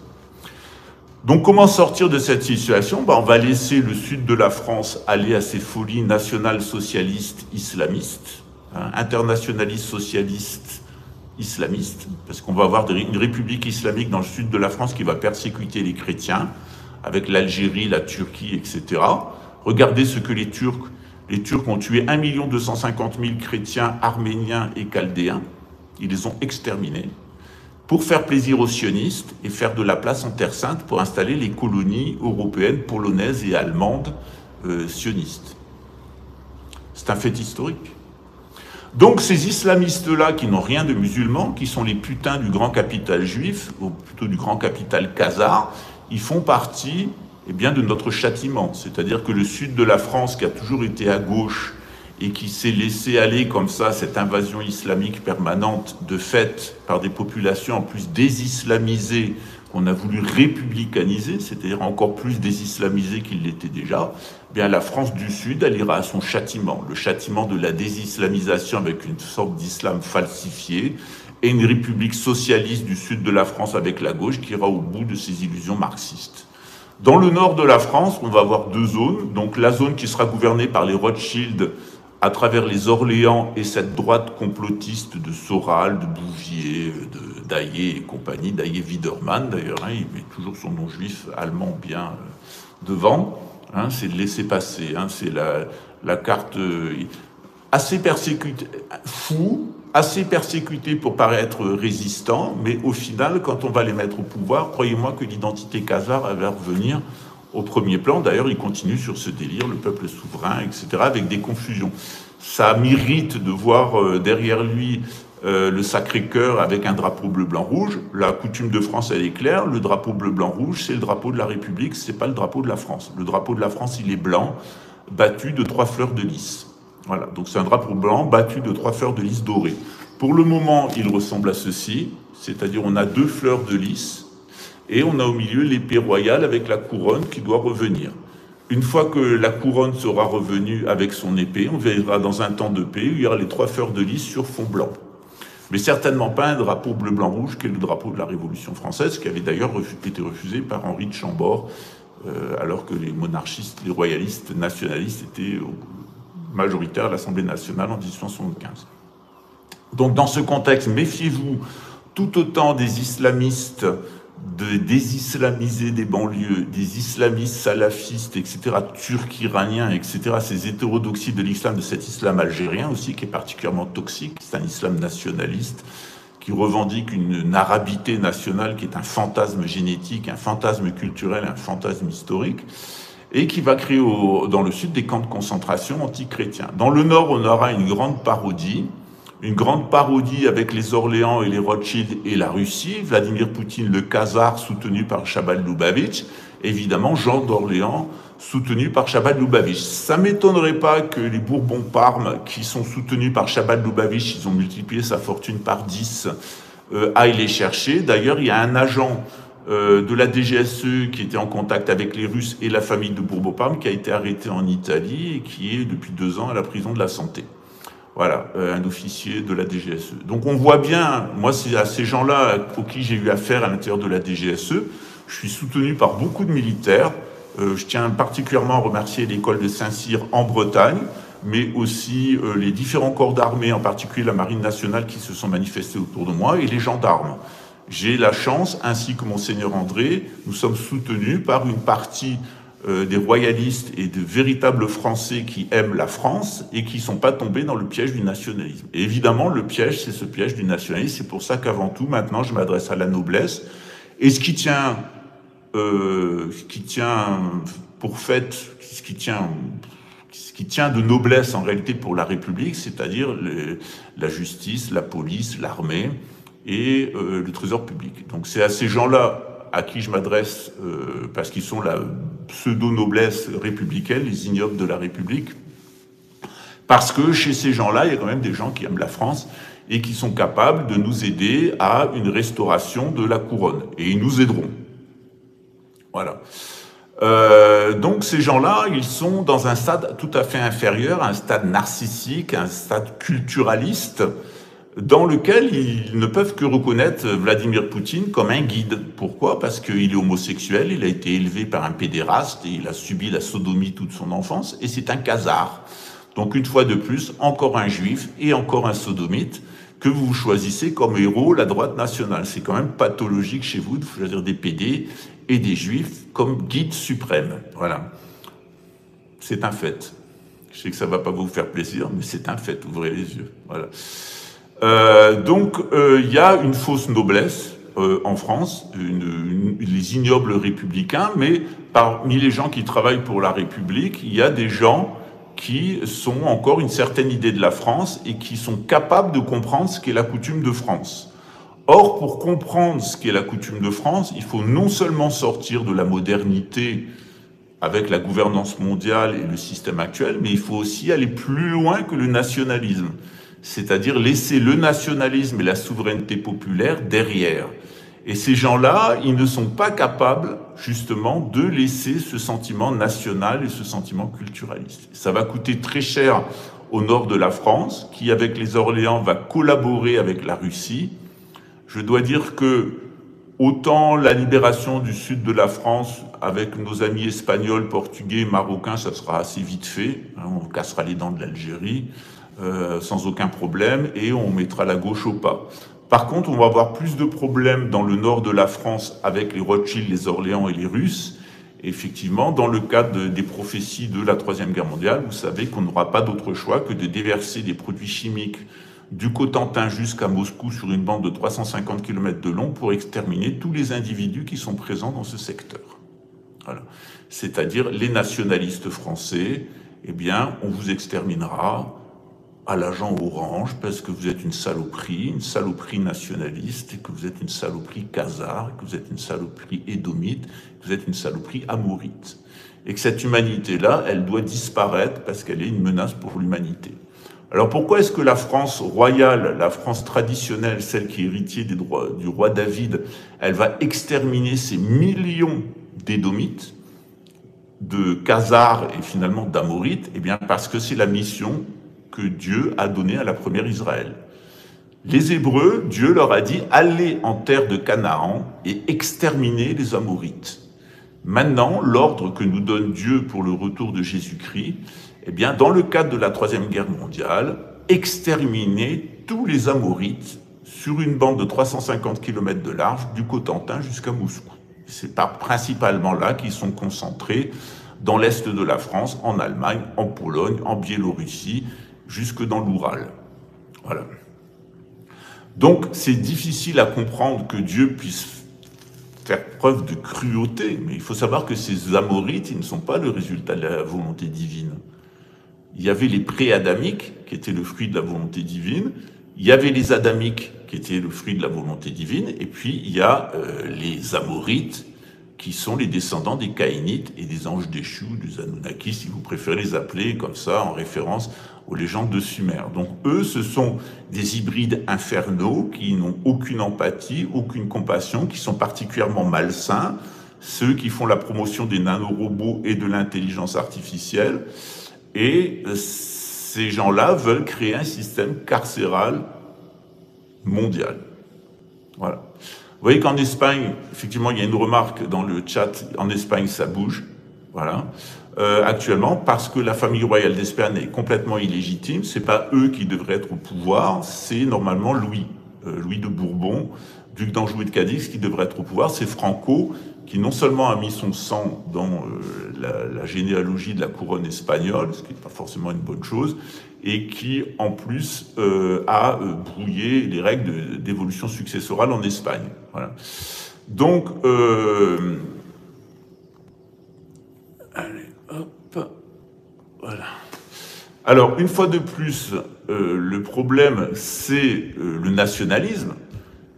Donc comment sortir de cette situation? On va laisser le sud de la France aller à ses folies nationales socialistes islamistes, internationalistes socialistes islamistes, parce qu'on va avoir une république islamique dans le sud de la France qui va persécuter les chrétiens, avec l'Algérie, la Turquie, etc. Regardez ce que les Turcs ont tué 1 250 000 chrétiens arméniens et chaldéens. Ils les ont exterminés pour faire plaisir aux sionistes et faire de la place en Terre Sainte pour installer les colonies européennes, polonaises et allemandes sionistes. C'est un fait historique. Donc ces islamistes-là, qui n'ont rien de musulmans, qui sont les putains du grand capital juif, ou plutôt du grand capital khazar, ils font partie de notre châtiment. C'est-à-dire que le sud de la France, qui a toujours été à gauche, et qui s'est laissé aller comme ça, cette invasion islamique permanente de fait par des populations en plus désislamisées qu'on a voulu républicaniser, c'est-à-dire encore plus désislamisé qu'il l'était déjà, eh bien la France du Sud, elle ira à son châtiment, le châtiment de la désislamisation avec une sorte d'islam falsifié, et une république socialiste du sud de la France avec la gauche qui ira au bout de ses illusions marxistes. Dans le nord de la France, on va avoir deux zones, donc la zone qui sera gouvernée par les Rothschild à travers les Orléans et cette droite complotiste de Soral, de Bouvier, d'Aillé et compagnie, d'Aillé-Widermann d'ailleurs, hein, il met toujours son nom juif allemand bien devant, hein, c'est de laisser passer, hein, c'est la carte assez persécutée, fou, assez persécuté pour paraître résistant, mais au final, quand on va les mettre au pouvoir, croyez-moi que l'identité khazare va revenir au premier plan. D'ailleurs, il continue sur ce délire, le peuple souverain, etc., avec des confusions. Ça m'irrite de voir derrière lui le Sacré-Cœur avec un drapeau bleu-blanc-rouge. La coutume de France, elle est claire, le drapeau bleu-blanc-rouge, c'est le drapeau de la République, c'est pas le drapeau de la France. Le drapeau de la France, il est blanc, battu de 3 fleurs de lys. Voilà, donc c'est un drapeau blanc battu de 3 fleurs de lys dorées. Pour le moment, il ressemble à ceci, c'est-à-dire on a 2 fleurs de lys, et on a au milieu l'épée royale avec la couronne qui doit revenir. Une fois que la couronne sera revenue avec son épée, on verra dans un temps de paix où il y aura les 3 fleurs de lys sur fond blanc. Mais certainement pas un drapeau bleu-blanc-rouge qui est le drapeau de la Révolution française, qui avait d'ailleurs été refusé par Henri de Chambord, alors que les monarchistes, les royalistes, nationalistes étaient majoritaires à l'Assemblée nationale en 1875. Donc dans ce contexte, méfiez-vous tout autant des islamistes, de désislamiser des banlieues, des islamistes salafistes, etc., turcs, iraniens, etc., ces hétérodoxies de l'islam, de cet islam algérien aussi, qui est particulièrement toxique, c'est un islam nationaliste, qui revendique une arabité nationale qui est un fantasme génétique, un fantasme culturel, un fantasme historique, et qui va créer dans le sud des camps de concentration anti-chrétiens. Dans le nord, on aura une grande parodie avec les Orléans et les Rothschild et la Russie, Vladimir Poutine, le Khazar, soutenu par Chabad-Lubavitch, évidemment Jean d'Orléans, soutenu par Chabad-Lubavitch. Ça ne m'étonnerait pas que les Bourbons-Parme, qui sont soutenus par Chabad-Lubavitch, ils ont multiplié sa fortune par 10, aillent les chercher. D'ailleurs, il y a un agent de la DGSE qui était en contact avec les Russes et la famille de Bourbon-Parme, qui a été arrêté en Italie et qui est depuis 2 ans à la prison de la Santé. Voilà, un officier de la DGSE. Donc on voit bien, moi c'est à ces gens-là auxquels j'ai eu affaire à l'intérieur de la DGSE, je suis soutenu par beaucoup de militaires, je tiens particulièrement à remercier l'école de Saint-Cyr en Bretagne, mais aussi les différents corps d'armée, en particulier la Marine nationale qui se sont manifestés autour de moi, et les gendarmes. J'ai la chance, ainsi que Monseigneur André, nous sommes soutenus par une partie des royalistes et de véritables Français qui aiment la France et qui ne sont pas tombés dans le piège du nationalisme. Et évidemment, le piège, c'est ce piège du nationalisme. C'est pour ça qu'avant tout, maintenant, je m'adresse à la noblesse. Et ce qui tient de noblesse en réalité pour la République, c'est-à-dire la justice, la police, l'armée et le trésor public. Donc c'est à ces gens-là à qui je m'adresse, parce qu'ils sont la pseudo-noblesse républicaine, les ignobles de la République, parce que chez ces gens-là, il y a quand même des gens qui aiment la France et qui sont capables de nous aider à une restauration de la couronne. Et ils nous aideront. Voilà. Donc ces gens-là, ils sont dans un stade tout à fait inférieur, un stade narcissique, un stade culturaliste, dans lequel ils ne peuvent que reconnaître Vladimir Poutine comme un guide. Pourquoi? Parce qu'il est homosexuel, il a été élevé par un pédéraste et il a subi la sodomie toute son enfance, et c'est un khazar. Donc une fois de plus, encore un juif et encore un sodomite que vous choisissez comme héros la droite nationale. C'est quand même pathologique chez vous de choisir des pédés et des juifs comme guide suprême. Voilà. C'est un fait. Je sais que ça ne va pas vous faire plaisir, mais c'est un fait. Ouvrez les yeux. Voilà. Donc, il y a une fausse noblesse en France, les ignobles républicains, mais parmi les gens qui travaillent pour la République, il y a des gens qui sont encore une certaine idée de la France et qui sont capables de comprendre ce qu'est la coutume de France. Or, pour comprendre ce qu'est la coutume de France, il faut non seulement sortir de la modernité avec la gouvernance mondiale et le système actuel, mais il faut aussi aller plus loin que le nationalisme. C'est-à-dire laisser le nationalisme et la souveraineté populaire derrière. Et ces gens-là, ils ne sont pas capables, justement, de laisser ce sentiment national et ce sentiment culturaliste. Ça va coûter très cher au nord de la France, qui, avec les Orléans, va collaborer avec la Russie. Je dois dire que, autant la libération du sud de la France, avec nos amis espagnols, portugais, marocains, ça sera assez vite fait. On cassera les dents de l'Algérie, sans aucun problème, et on mettra la gauche au pas. Par contre, on va avoir plus de problèmes dans le nord de la France avec les Rothschild, les Orléans et les Russes. Et effectivement, dans le cadre des prophéties de la Troisième Guerre mondiale, vous savez qu'on n'aura pas d'autre choix que de déverser des produits chimiques du Cotentin jusqu'à Moscou sur une bande de 350 km de long pour exterminer tous les individus qui sont présents dans ce secteur. Voilà. C'est-à-dire les nationalistes français, eh bien, on vous exterminera à l'agent orange parce que vous êtes une saloperie nationaliste, et que vous êtes une saloperie khazare, que vous êtes une saloperie édomite, que vous êtes une saloperie amourite. Et que cette humanité-là, elle doit disparaître parce qu'elle est une menace pour l'humanité. Alors pourquoi est-ce que la France royale, la France traditionnelle, celle qui est héritière du roi David, elle va exterminer ces millions d'édomites, de khazars et finalement d'amorites? Eh bien parce que c'est la mission que Dieu a donné à la première Israël. Les Hébreux, Dieu leur a dit « Allez en terre de Canaan et exterminez les Amorites ». Maintenant, l'ordre que nous donne Dieu pour le retour de Jésus-Christ, eh bien, dans le cadre de la Troisième Guerre mondiale, exterminer tous les Amorites sur une bande de 350 km de large, du Cotentin jusqu'à Moscou. C'est principalement là qu'ils sont concentrés, dans l'est de la France, en Allemagne, en Pologne, en Biélorussie, jusque dans l'Oural. Voilà. Donc, c'est difficile à comprendre que Dieu puisse faire preuve de cruauté, mais il faut savoir que ces Amorites, ils ne sont pas le résultat de la volonté divine. Il y avait les pré-adamiques, qui étaient le fruit de la volonté divine, il y avait les adamiques, qui étaient le fruit de la volonté divine, et puis il y a les Amorites, qui sont les descendants des Caïnites et des anges déchus, des Anunnakis, si vous préférez les appeler comme ça, en référence aux légendes de Sumer. Donc eux, ce sont des hybrides infernaux qui n'ont aucune empathie, aucune compassion, qui sont particulièrement malsains, ceux qui font la promotion des nanorobots et de l'intelligence artificielle. Et ces gens-là veulent créer un système carcéral mondial. Voilà. Vous voyez qu'en Espagne, effectivement, il y a une remarque dans le chat, en Espagne, ça bouge, voilà, actuellement, parce que la famille royale d'Espagne est complètement illégitime, c'est pas eux qui devraient être au pouvoir, c'est normalement Louis de Bourbon, duc d'Anjou et de Cadix, qui devrait être au pouvoir, c'est Franco, qui non seulement a mis son sang dans la généalogie de la couronne espagnole, ce qui n'est pas forcément une bonne chose, et qui, en plus, a brouillé les règles d'évolution successorale en Espagne. Voilà. Donc, allez, hop, voilà. Alors, une fois de plus, le problème, c'est le nationalisme.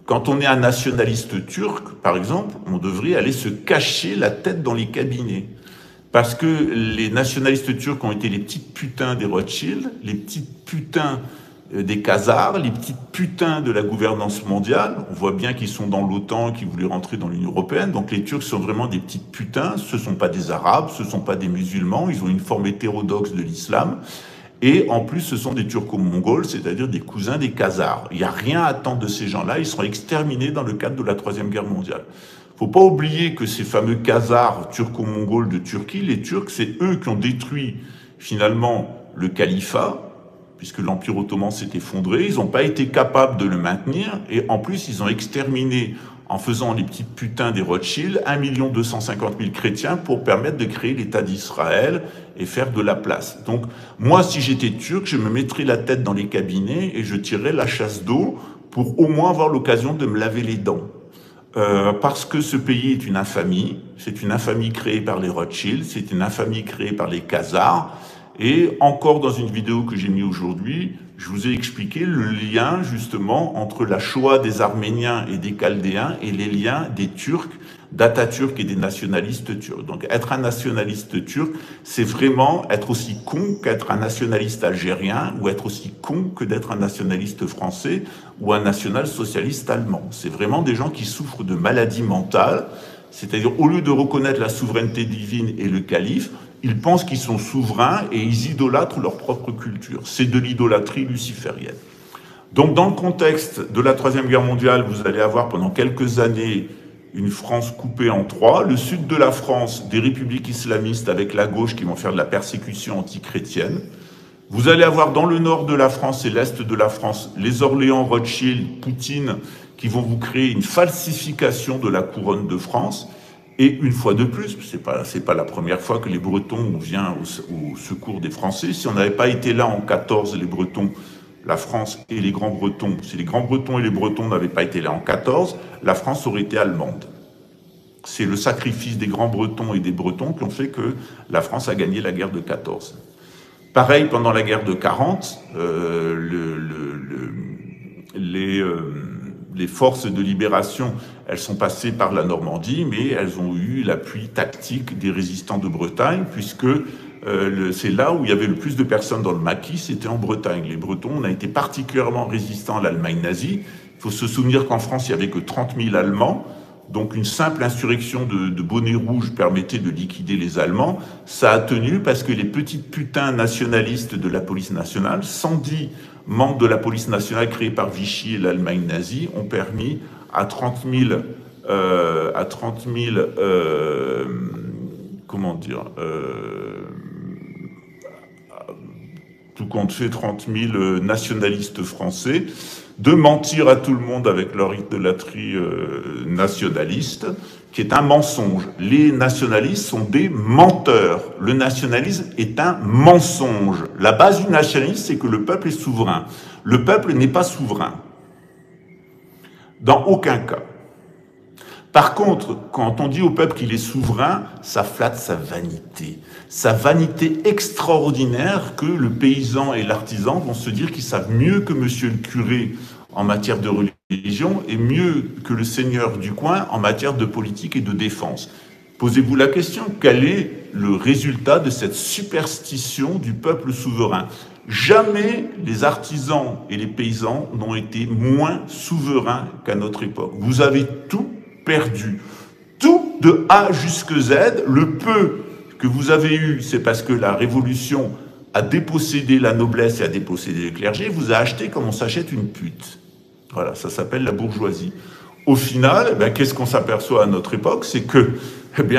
Quand on est un nationaliste turc, par exemple, on devrait aller se cacher la tête dans les cabinets. Parce que les nationalistes turcs ont été les petites putains des Rothschild, les petites putains des Khazars, les petites putains de la gouvernance mondiale. On voit bien qu'ils sont dans l'OTAN, qu'ils voulaient rentrer dans l'Union européenne. Donc les Turcs sont vraiment des petites putains. Ce ne sont pas des Arabes, ce ne sont pas des musulmans. Ils ont une forme hétérodoxe de l'islam. Et en plus, ce sont des Turco-Mongols, c'est-à-dire des cousins des Khazars. Il n'y a rien à attendre de ces gens-là. Ils seront exterminés dans le cadre de la Troisième Guerre mondiale. Il ne faut pas oublier que ces fameux Khazars turco-mongols de Turquie, les Turcs, c'est eux qui ont détruit finalement le califat, puisque l'Empire ottoman s'est effondré. Ils n'ont pas été capables de le maintenir. Et en plus, ils ont exterminé, en faisant les petites putains des Rothschild, 1 250 000 chrétiens pour permettre de créer l'État d'Israël et faire de la place. Donc, moi, si j'étais turc, je me mettrais la tête dans les cabinets et je tirerais la chasse d'eau pour au moins avoir l'occasion de me laver les dents. Parce que ce pays est une infamie. C'est une infamie créée par les Rothschild, c'est une infamie créée par les Khazars. Et encore dans une vidéo que j'ai mise aujourd'hui, je vous ai expliqué le lien justement entre la Shoah des Arméniens et des Chaldéens et les liens des Turcs d'Atatürk et des nationalistes turcs. Donc être un nationaliste turc, c'est vraiment être aussi con qu'être un nationaliste algérien, ou être aussi con que d'être un nationaliste français ou un national-socialiste allemand. C'est vraiment des gens qui souffrent de maladies mentales, c'est-à-dire au lieu de reconnaître la souveraineté divine et le calife, ils pensent qu'ils sont souverains et ils idolâtrent leur propre culture. C'est de l'idolâtrie luciférienne. Donc dans le contexte de la Troisième Guerre mondiale, vous allez avoir pendant quelques années une France coupée en trois, le sud de la France, des républiques islamistes avec la gauche qui vont faire de la persécution antichrétienne. Vous allez avoir dans le nord de la France et l'est de la France les Orléans, Rothschild, Poutine qui vont vous créer une falsification de la couronne de France. Et une fois de plus, c'est pas la première fois que les Bretons viennent au secours des Français. Si on n'avait pas été là en 14, les Bretons, la France et les Grands-Bretons, si les Grands-Bretons et les Bretons n'avaient pas été là en 14, la France aurait été allemande. C'est le sacrifice des Grands-Bretons et des Bretons qui ont fait que la France a gagné la guerre de 14. Pareil, pendant la guerre de 40, les forces de libération, elles sont passées par la Normandie, mais elles ont eu l'appui tactique des résistants de Bretagne, puisque c'est là où il y avait le plus de personnes dans le maquis, c'était en Bretagne. Les Bretons, on a été particulièrement résistants à l'Allemagne nazie. Il faut se souvenir qu'en France, il n'y avait que 30 000 Allemands, donc une simple insurrection de bonnets rouges permettait de liquider les Allemands. Ça a tenu parce que les petites putains nationalistes de la police nationale, 110 membres de la police nationale créés par Vichy et l'Allemagne nazie, ont permis à 30 000 tout compte fait 30 000 nationalistes français, de mentir à tout le monde avec leur idolâtrie nationaliste, qui est un mensonge. Les nationalistes sont des menteurs. Le nationalisme est un mensonge. La base du nationalisme, c'est que le peuple est souverain. Le peuple n'est pas souverain. Dans aucun cas. Par contre, quand on dit au peuple qu'il est souverain, ça flatte sa vanité extraordinaire que le paysan et l'artisan vont se dire qu'ils savent mieux que monsieur le curé en matière de religion et mieux que le seigneur du coin en matière de politique et de défense. Posez-vous la question, quel est le résultat de cette superstition du peuple souverain ? Jamais les artisans et les paysans n'ont été moins souverains qu'à notre époque. Vous avez tout perdu. Tout de A jusqu'à Z, le peu que vous avez eu, c'est parce que la Révolution a dépossédé la noblesse et a dépossédé le clergé, vous a acheté comme on s'achète une pute. Voilà, ça s'appelle la bourgeoisie. Au final, qu'est-ce qu'on s'aperçoit à notre époque? C'est que,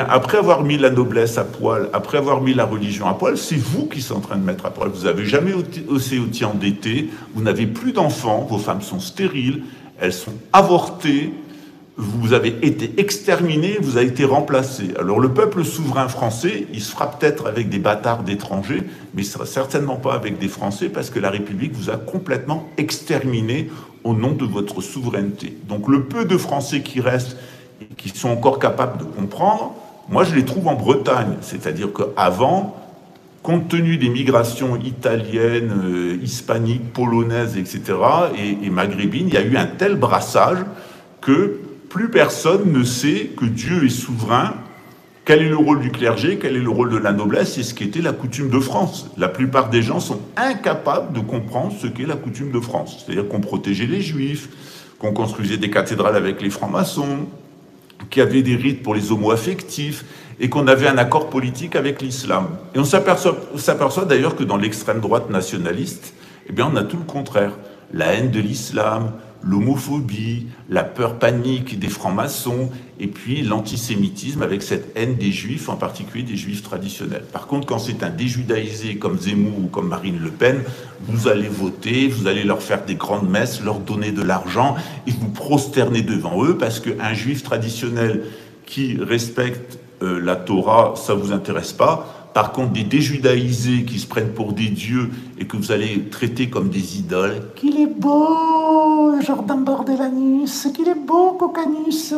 après avoir mis la noblesse à poil, après avoir mis la religion à poil, c'est vous qui êtes en train de mettre à poil. Vous n'avez jamais été endetté, vous n'avez plus d'enfants, vos femmes sont stériles, elles sont avortées, vous avez été exterminé, vous avez été remplacé. Alors le peuple souverain français, il se fera peut-être avec des bâtards d'étrangers, mais il ne sera certainement pas avec des Français parce que la République vous a complètement exterminé au nom de votre souveraineté. Donc le peu de Français qui restent et qui sont encore capables de comprendre, moi je les trouve en Bretagne. C'est-à-dire qu'avant, compte tenu des migrations italiennes, hispaniques, polonaises, etc., et maghrébines, il y a eu un tel brassage que plus personne ne sait que Dieu est souverain, quel est le rôle du clergé, quel est le rôle de la noblesse, et ce qu'était la coutume de France. La plupart des gens sont incapables de comprendre ce qu'est la coutume de France. C'est-à-dire qu'on protégeait les juifs, qu'on construisait des cathédrales avec les francs-maçons, qu'il y avait des rites pour les homo-affectifs, et qu'on avait un accord politique avec l'islam. Et on s'aperçoit d'ailleurs que dans l'extrême droite nationaliste, on a tout le contraire. La haine de l'islam, l'homophobie, la peur panique des francs-maçons, et puis l'antisémitisme avec cette haine des juifs, en particulier des juifs traditionnels. Par contre, quand c'est un déjudaïsé comme Zemmour ou comme Marine Le Pen, vous allez voter, vous allez leur faire des grandes messes, leur donner de l'argent, et vous prosterner devant eux, parce qu'un juif traditionnel qui respecte la Torah, ça ne vous intéresse pas. Par contre, des déjudaïsés qui se prennent pour des dieux et que vous allez traiter comme des idoles, qu'il est beau, Jordan Bordelanus, qu'il est beau, Cocanus,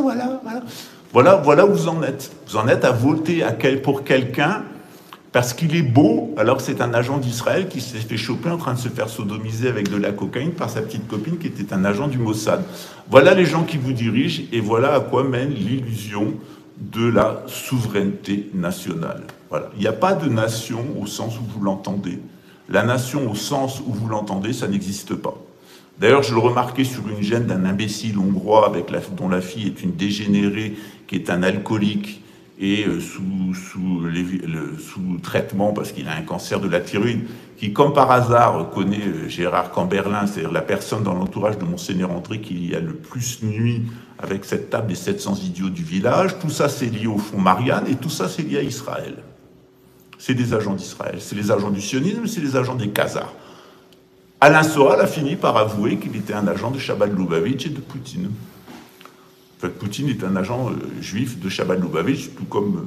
voilà où vous en êtes. Vous en êtes à voter pour quelqu'un parce qu'il est beau, alors que c'est un agent d'Israël qui s'est fait choper en train de se faire sodomiser avec de la cocaïne par sa petite copine qui était un agent du Mossad. Voilà les gens qui vous dirigent et voilà à quoi mène l'illusion de la souveraineté nationale. Voilà. Il n'y a pas de nation au sens où vous l'entendez. La nation au sens où vous l'entendez, ça n'existe pas. D'ailleurs, je le remarquais sur une gêne d'un imbécile hongrois dont la fille est une dégénérée, qui est un alcoolique et sous traitement parce qu'il a un cancer de la thyroïde, qui, comme par hasard, connaît Gérard Camberlin, c'est-à-dire la personne dans l'entourage de Monseigneur André qui a le plus nuit avec cette table des 700 idiots du village. Tout ça, c'est lié au fonds Marianne, et tout ça, c'est lié à Israël. C'est des agents d'Israël, c'est les agents du sionisme, c'est les agents des Khazars. Alain Soral a fini par avouer qu'il était un agent de Chabad-Lubavitch et de Poutine. En fait, Poutine est un agent juif de Chabad-Lubavitch, tout comme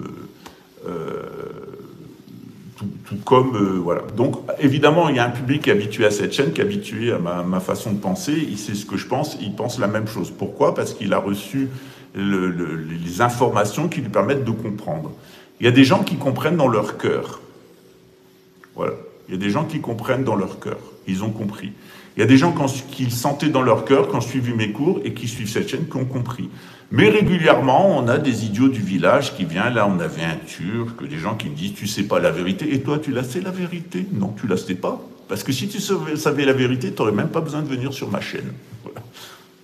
voilà. Donc, évidemment, il y a un public qui est habitué à cette chaîne, qui est habitué à ma façon de penser. Il sait ce que je pense, il pense la même chose. Pourquoi? Parce qu'il a reçu les informations qui lui permettent de comprendre. Il y a des gens qui comprennent dans leur cœur. Voilà. Il y a des gens qui comprennent dans leur cœur. Ils ont compris. Il y a des gens qui sentaient dans leur cœur, qui ont suivi mes cours et qui suivent cette chaîne, qui ont compris. Mais régulièrement, on a des idiots du village qui viennent. Là, on avait un Turc, des gens qui me disent « Tu sais pas la vérité ». Et toi, tu la sais, la vérité? Non, tu la sais pas. Parce que si tu savais la vérité, tu n'aurais même pas besoin de venir sur ma chaîne. Voilà.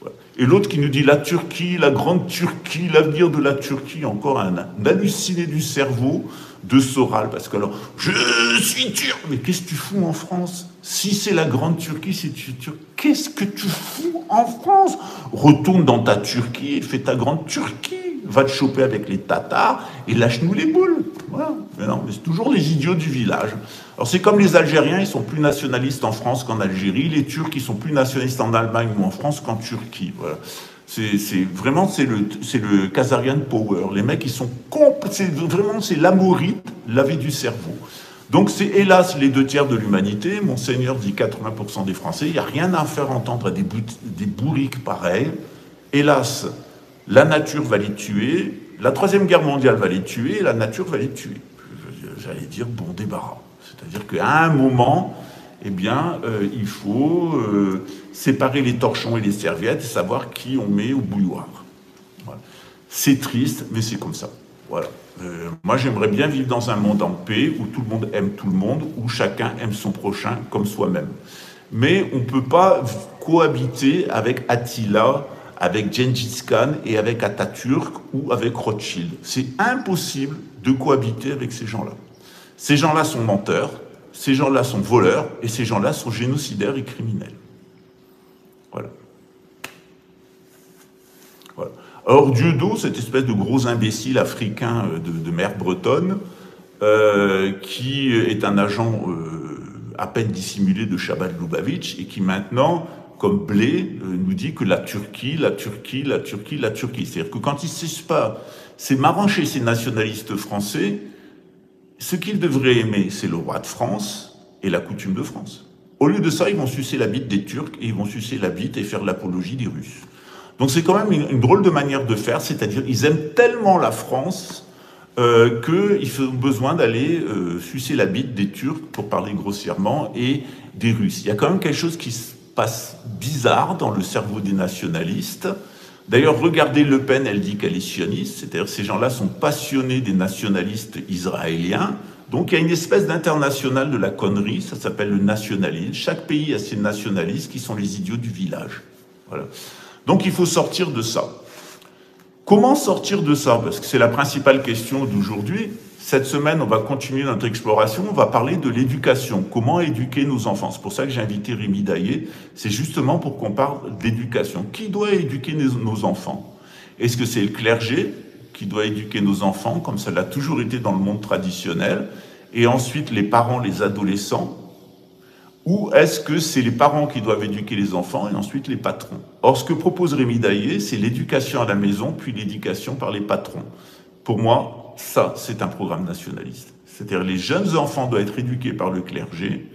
Voilà. Et l'autre qui nous dit « La Turquie, la grande Turquie, l'avenir de la Turquie ». Encore un halluciné du cerveau de Soral. Parce que alors, je suis turc. Mais qu'est-ce que tu fous en France? Si c'est la grande Turquie, c'est turc. Qu'est-ce que tu fous en France? Retourne dans ta Turquie et fais ta grande Turquie. Va te choper avec les Tatars et lâche-nous les boules. Voilà. Mais non, mais c'est toujours les idiots du village. Alors c'est comme les Algériens, ils sont plus nationalistes en France qu'en Algérie. Les Turcs, ils sont plus nationalistes en Allemagne ou en France qu'en Turquie. Voilà. C'est le Khazarian Power. Les mecs, ils sont c'est l'amorite lavé du cerveau. Donc c'est hélas les 2/3 de l'humanité. Monseigneur dit 80% des Français. Il n'y a rien à faire entendre à des bourriques pareils. Hélas, la nature va les tuer. La Troisième Guerre mondiale va les tuer. Et la nature va les tuer. J'allais dire bon débarras. C'est-à-dire qu'à un moment, eh bien, il faut séparer les torchons et les serviettes et savoir qui on met au bouilloire. Voilà. C'est triste, mais c'est comme ça. Voilà. Moi, j'aimerais bien vivre dans un monde en paix, où tout le monde aime tout le monde, où chacun aime son prochain comme soi-même. Mais on ne peut pas cohabiter avec Attila, avec Gengis Khan et avec Atatürk ou avec Rothschild. C'est impossible de cohabiter avec ces gens-là. Ces gens-là sont menteurs, ces gens-là sont voleurs, et ces gens-là sont génocidaires et criminels. Voilà. Voilà. Alors Dieudo, cette espèce de gros imbécile africain de mère bretonne, qui est un agent à peine dissimulé de Chabad-Lubavitch, et qui maintenant, comme blé, nous dit que la Turquie. C'est-à-dire que quand il ne cesse pas, c'est marrant chez ces nationalistes français, ce qu'ils devraient aimer, c'est le roi de France et la coutume de France. Au lieu de ça, ils vont sucer la bite des Turcs et ils vont sucer la bite et faire l'apologie des Russes. Donc c'est quand même une drôle de manière de faire, c'est-à-dire ils aiment tellement la France qu'ils ont besoin d'aller sucer la bite des Turcs, pour parler grossièrement, et des Russes. Il y a quand même quelque chose qui se passe bizarre dans le cerveau des nationalistes. D'ailleurs, regardez Le Pen, elle dit qu'elle est sioniste, c'est-à-dire ces gens-là sont passionnés des nationalistes israéliens. Donc il y a une espèce d'international de la connerie, ça s'appelle le nationalisme. Chaque pays a ses nationalistes qui sont les idiots du village. Voilà. Donc il faut sortir de ça. Comment sortir de ça? Parce que c'est la principale question d'aujourd'hui. Cette semaine, on va continuer notre exploration, on va parler de l'éducation. Comment éduquer nos enfants? C'est pour ça que j'ai invité Rémi Daillé. C'est justement pour qu'on parle d'éducation. Qui doit éduquer nos enfants? Est-ce que c'est le clergé qui doit éduquer nos enfants, comme ça l'a toujours été dans le monde traditionnel, et ensuite les parents, les adolescents? Ou est-ce que c'est les parents qui doivent éduquer les enfants et ensuite les patrons? Or, ce que propose Rémi Daillé, c'est l'éducation à la maison, puis l'éducation par les patrons. Pour moi, ça, c'est un programme nationaliste. C'est-à-dire les jeunes enfants doivent être éduqués par le clergé,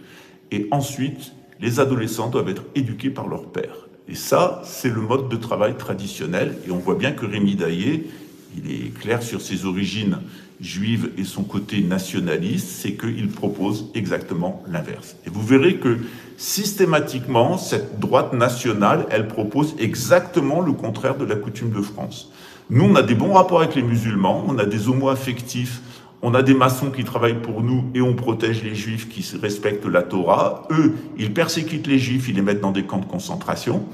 et ensuite, les adolescents doivent être éduqués par leur père. Et ça, c'est le mode de travail traditionnel, et on voit bien que Rémi Daillé, il est clair sur ses origines juive et son côté nationaliste, c'est qu'il propose exactement l'inverse. Et vous verrez que systématiquement, cette droite nationale, elle propose exactement le contraire de la coutume de France. Nous, on a des bons rapports avec les musulmans, on a des homo-affectifs, on a des maçons qui travaillent pour nous et on protège les juifs qui respectent la Torah. Eux, ils persécutent les juifs, ils les mettent dans des camps de concentration.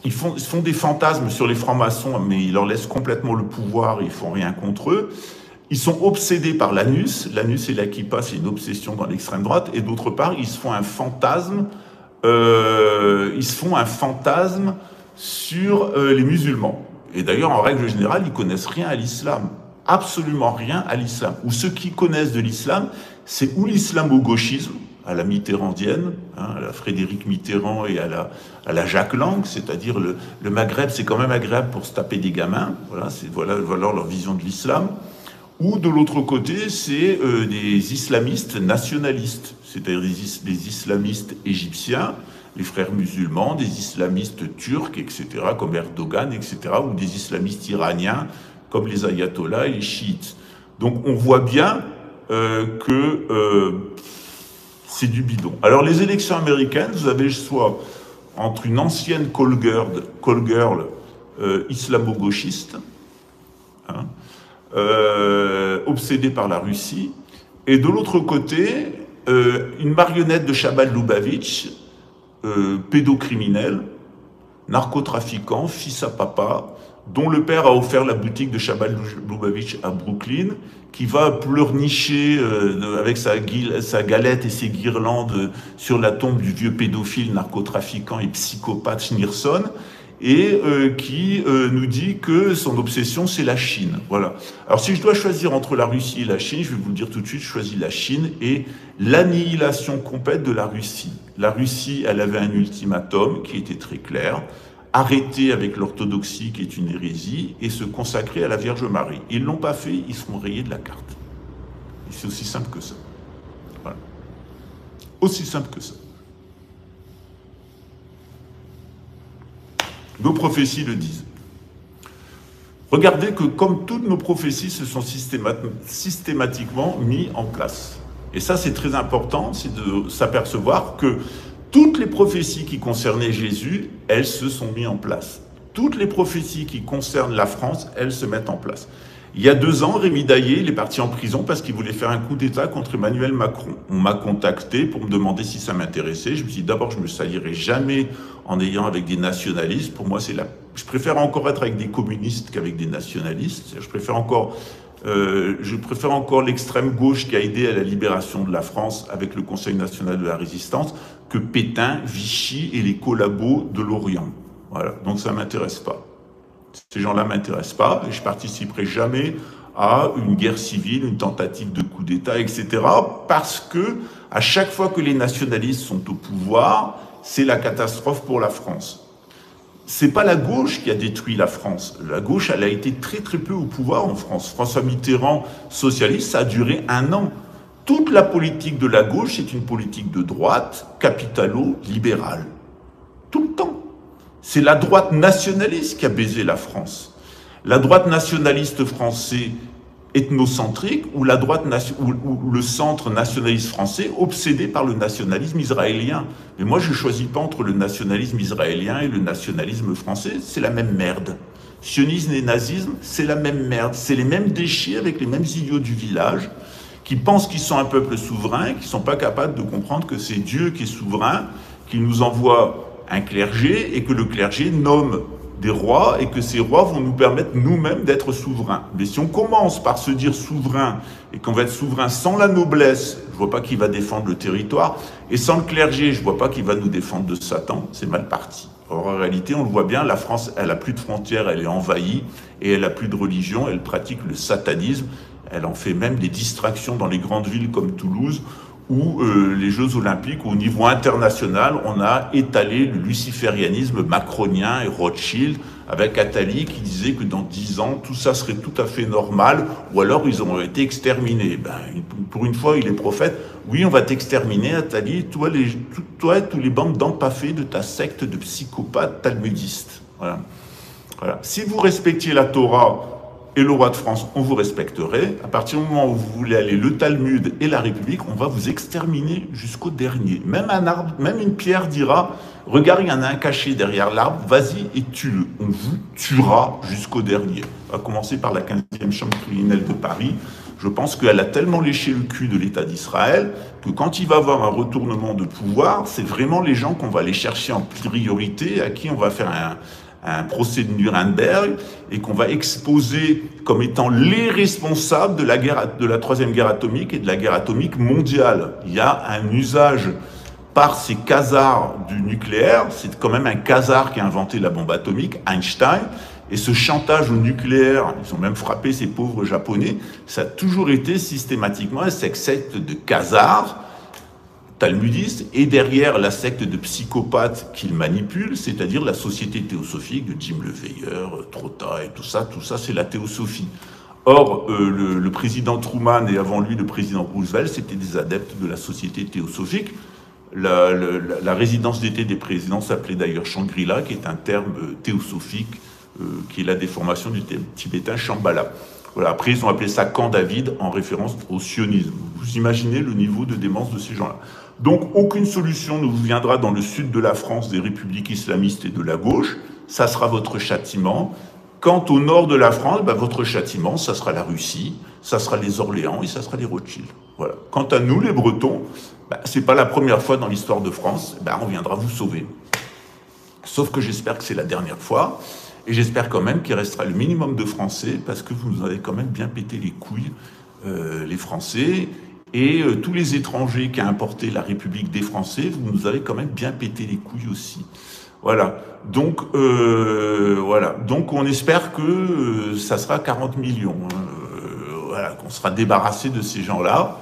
Ils font des fantasmes sur les francs-maçons, mais ils leur laissent complètement le pouvoir, ils font rien contre eux. Ils sont obsédés par l'anus. L'anus et la kippa, c'est une obsession dans l'extrême droite. Et d'autre part, ils se font un fantasme sur les musulmans. Et d'ailleurs, en règle générale, ils connaissent rien à l'islam. Absolument rien à l'islam. Ou ceux qui connaissent de l'islam, c'est ou l'islamo-gauchisme, à la mitterrandienne, hein, à la Frédéric Mitterrand et à la Jacques Lang, c'est-à-dire le Maghreb, c'est quand même agréable pour se taper des gamins. Voilà leur vision de l'islam. Ou de l'autre côté, c'est des islamistes nationalistes, c'est-à-dire des islamistes égyptiens, les frères musulmans, des islamistes turcs, etc., comme Erdogan, etc., ou des islamistes iraniens, comme les ayatollahs et les chiites. Donc on voit bien que c'est du bidon. Alors les élections américaines, vous avez soit entre une ancienne call girl islamo-gauchiste, hein, obsédée par la Russie, et de l'autre côté, une marionnette de Chabal Lubavitch, pédocriminel, narcotrafiquant, fils à papa, dont le père a offert la boutique de Chabal Lubavitch à Brooklyn, qui va pleurnicher avec sa galette et ses guirlandes sur la tombe du vieux pédophile, narcotrafiquant et psychopathe Schneerson, et qui nous dit que son obsession, c'est la Chine. Voilà. Alors si je dois choisir entre la Russie et la Chine, je vais vous le dire tout de suite, je choisis la Chine et l'annihilation complète de la Russie. La Russie, elle avait un ultimatum qui était très clair: arrêter avec l'orthodoxie, qui est une hérésie, et se consacrer à la Vierge Marie. Ils ne l'ont pas fait, ils seront rayés de la carte. Et c'est aussi simple que ça. Voilà. Aussi simple que ça. Nos prophéties le disent. Regardez que comme toutes nos prophéties se sont systématiquement mis en place. Et ça, c'est très important, c'est de s'apercevoir que toutes les prophéties qui concernaient Jésus, elles se sont mises en place. Toutes les prophéties qui concernent la France, elles se mettent en place. Il y a 2 ans, Rémi Daillé, il est parti en prison parce qu'il voulait faire un coup d'État contre Emmanuel Macron. On m'a contacté pour me demander si ça m'intéressait. Je me suis dit, d'abord, je ne me salirai jamais en ayant avec des nationalistes. Pour moi, je préfère encore être avec des communistes qu'avec des nationalistes. Je préfère encore l'extrême gauche qui a aidé à la libération de la France avec le Conseil national de la résistance que Pétain, Vichy et les collabos de l'Orient. Voilà, donc ça ne m'intéresse pas. Ces gens-là ne m'intéressent pas et je ne participerai jamais à une guerre civile, une tentative de coup d'État, etc. Parce que à chaque fois que les nationalistes sont au pouvoir, c'est la catastrophe pour la France. C'est pas la gauche qui a détruit la France. La gauche, elle a été très très peu au pouvoir en France. François Mitterrand, socialiste, ça a duré 1 an. Toute la politique de la gauche, c'est une politique de droite, capitalo-libérale. Tout le temps. C'est la droite nationaliste qui a baisé la France. La droite nationaliste français ethnocentrique ou le centre nationaliste français obsédé par le nationalisme israélien. Mais moi, je ne choisis pas entre le nationalisme israélien et le nationalisme français. C'est la même merde. Sionisme et nazisme, c'est la même merde. C'est les mêmes déchets avec les mêmes idiots du village qui pensent qu'ils sont un peuple souverain, qui ne sont pas capables de comprendre que c'est Dieu qui est souverain, qui nous envoie un clergé et que le clergé nomme des rois et que ces rois vont nous permettre nous-mêmes d'être souverains. Mais si on commence par se dire souverain et qu'on va être souverain sans la noblesse, je ne vois pas qui va défendre le territoire, et sans le clergé, je ne vois pas qui va nous défendre de Satan, c'est mal parti. Or, en réalité, on le voit bien, la France, elle n'a plus de frontières, elle est envahie, et elle n'a plus de religion, elle pratique le satanisme, elle en fait même des distractions dans les grandes villes comme Toulouse, où les Jeux Olympiques, au niveau international, on a étalé le luciférianisme macronien et Rothschild, avec Attali qui disait que dans 10 ans, tout ça serait tout à fait normal, ou alors ils auraient été exterminés. Ben, pour une fois, il est prophète. Oui, on va t'exterminer, Attali, toi et tous les bandes d'empaffés de ta secte de psychopathes talmudistes. Voilà. Voilà. Si vous respectiez la Torah, et le roi de France, on vous respecterait. À partir du moment où vous voulez aller le Talmud et la République, on va vous exterminer jusqu'au dernier. Même un arbre, même une pierre dira, regarde, il y en a un caché derrière l'arbre, vas-y et tue-le. On vous tuera jusqu'au dernier. On va commencer par la 15e chambre criminelle de Paris. Je pense qu'elle a tellement léché le cul de l'État d'Israël que quand il va y avoir un retournement de pouvoir, c'est vraiment les gens qu'on va aller chercher en priorité, à qui on va faire un procès de Nuremberg et qu'on va exposer comme étant les responsables de la guerre, de la troisième guerre atomique et de la guerre atomique mondiale. Il y a un usage par ces khazars du nucléaire, c'est quand même un khazar qui a inventé la bombe atomique, Einstein, et ce chantage au nucléaire, ils ont même frappé ces pauvres japonais, ça a toujours été systématiquement cette secte de khazars, talmudiste, et derrière la secte de psychopathes qu'il manipule, c'est-à-dire la société théosophique de Jim Leveilleur, Trotta et tout ça c'est la théosophie. Or, le président Truman et avant lui le président Roosevelt, c'était des adeptes de la société théosophique. La résidence d'été des présidents s'appelait d'ailleurs Shangri-La, qui est un terme théosophique, qui est la déformation du tibétain Shambhala. Voilà. Après, ils ont appelé ça Camp David en référence au sionisme. Vous imaginez le niveau de démence de ces gens-là. Donc, aucune solution ne vous viendra dans le sud de la France des républiques islamistes et de la gauche. Ça sera votre châtiment. Quant au nord de la France, votre châtiment, ça sera la Russie, ça sera les Orléans et ça sera les Rothschild. Voilà. Quant à nous, les Bretons, c'est pas la première fois dans l'histoire de France, on viendra vous sauver. Sauf que j'espère que c'est la dernière fois. Et j'espère quand même qu'il restera le minimum de Français, parce que vous nous avez quand même bien pété les couilles, les Français, et tous les étrangers qui ont importé la République des Français, vous nous avez quand même bien pété les couilles aussi. Voilà. Donc, Donc, on espère que ça sera 40 millions. Voilà, qu'on sera débarrassé de ces gens-là.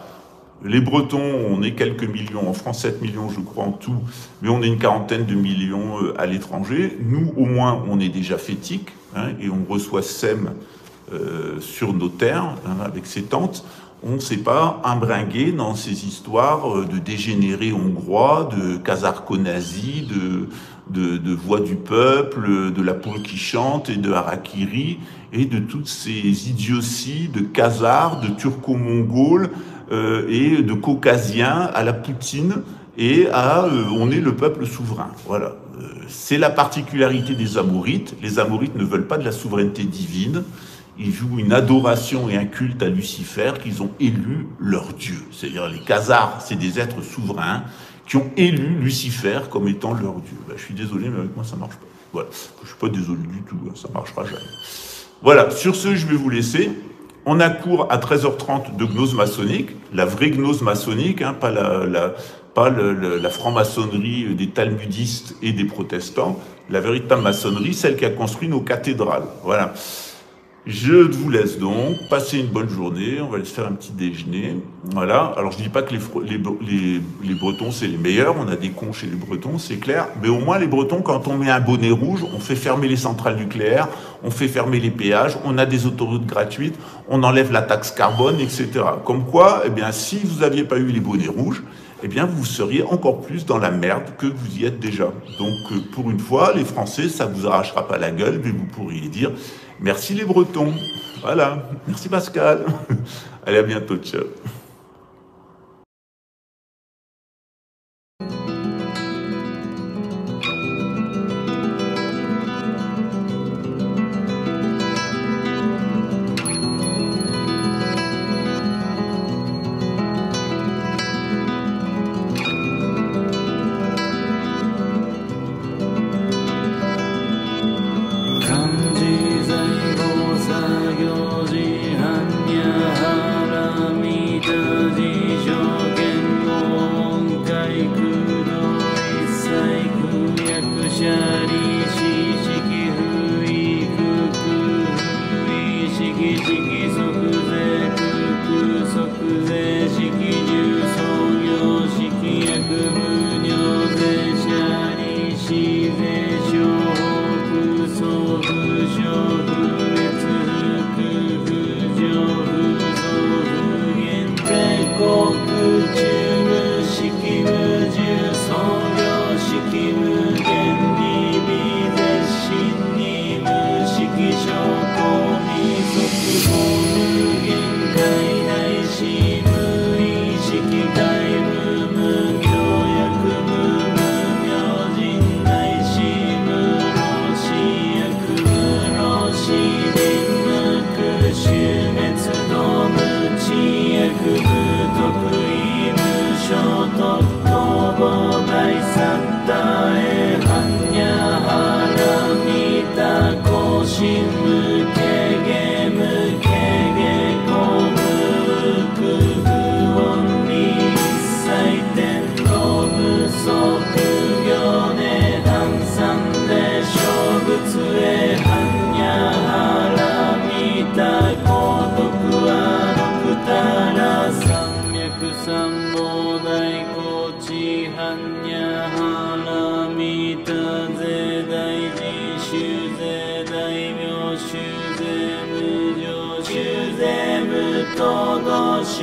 Les Bretons, on est quelques millions, en France 7 millions je crois en tout, mais on est une quarantaine de millions à l'étranger. Nous au moins on est déjà fétiques, et on reçoit SEM sur nos terres, avec ses tentes. On ne s'est pas imbringué dans ces histoires de dégénérés hongrois, de Kazarko-nazis, de voix du peuple, de la poule qui chante et de harakiri, et de toutes ces idioties de Khazars, de Turco-mongols, et de Caucasiens à la Poutine et à on est le peuple souverain. Voilà. C'est la particularité des Amorites. Les Amorites ne veulent pas de la souveraineté divine. Ils jouent une adoration et un culte à Lucifer qu'ils ont élu leur dieu. C'est-à-dire les Khazars, c'est des êtres souverains qui ont élu Lucifer comme étant leur dieu. Je suis désolé, mais avec moi ça marche pas. Voilà. Je suis pas désolé du tout, ça marchera jamais. Voilà. Sur ce, je vais vous laisser. On a cours à 13h30 de gnose maçonnique, la vraie gnose maçonnique, pas la franc-maçonnerie des talmudistes et des protestants, la véritable maçonnerie, celle qui a construit nos cathédrales. Voilà. Je vous laisse donc, passer une bonne journée, on va aller se faire un petit déjeuner. Voilà, alors je dis pas que les Bretons c'est les meilleurs, on a des cons chez les Bretons, c'est clair, mais au moins les Bretons, quand on met un bonnet rouge, on fait fermer les centrales nucléaires, on fait fermer les péages, on a des autoroutes gratuites, on enlève la taxe carbone, etc. Comme quoi, si vous n'aviez pas eu les bonnets rouges, vous seriez encore plus dans la merde que vous y êtes déjà. Donc, pour une fois, les Français, ça vous arrachera pas la gueule, mais vous pourriez dire merci les Bretons. Voilà. Merci Pascal. Allez, à bientôt. Ciao. Hanya Haramita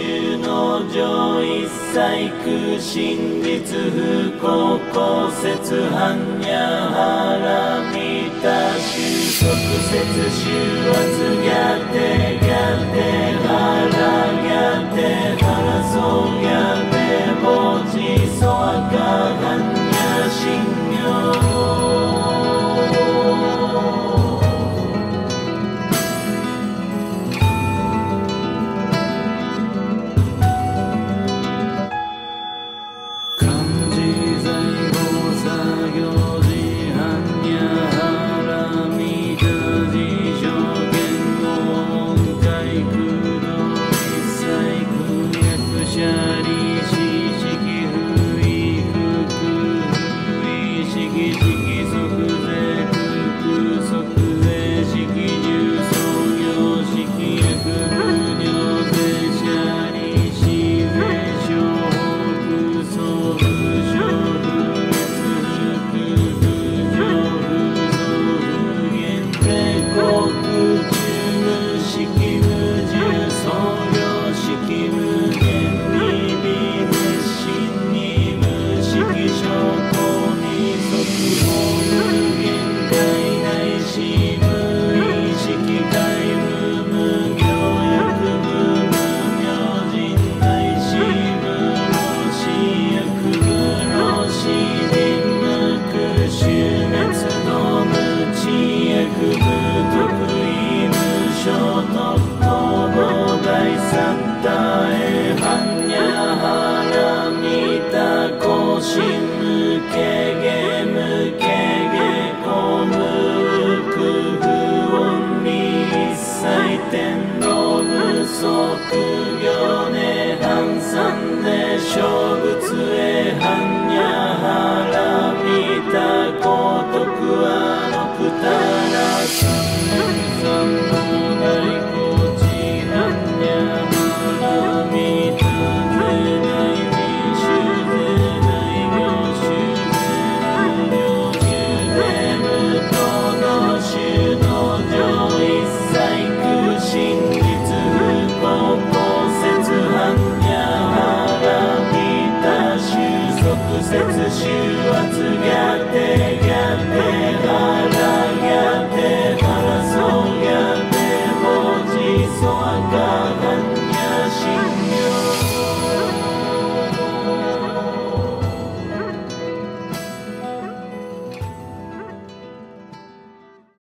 衆の情一切空真実不幸公説般や腹満た収束節収圧ギャテギャテ腹ギャテ腹そうギャテ墓地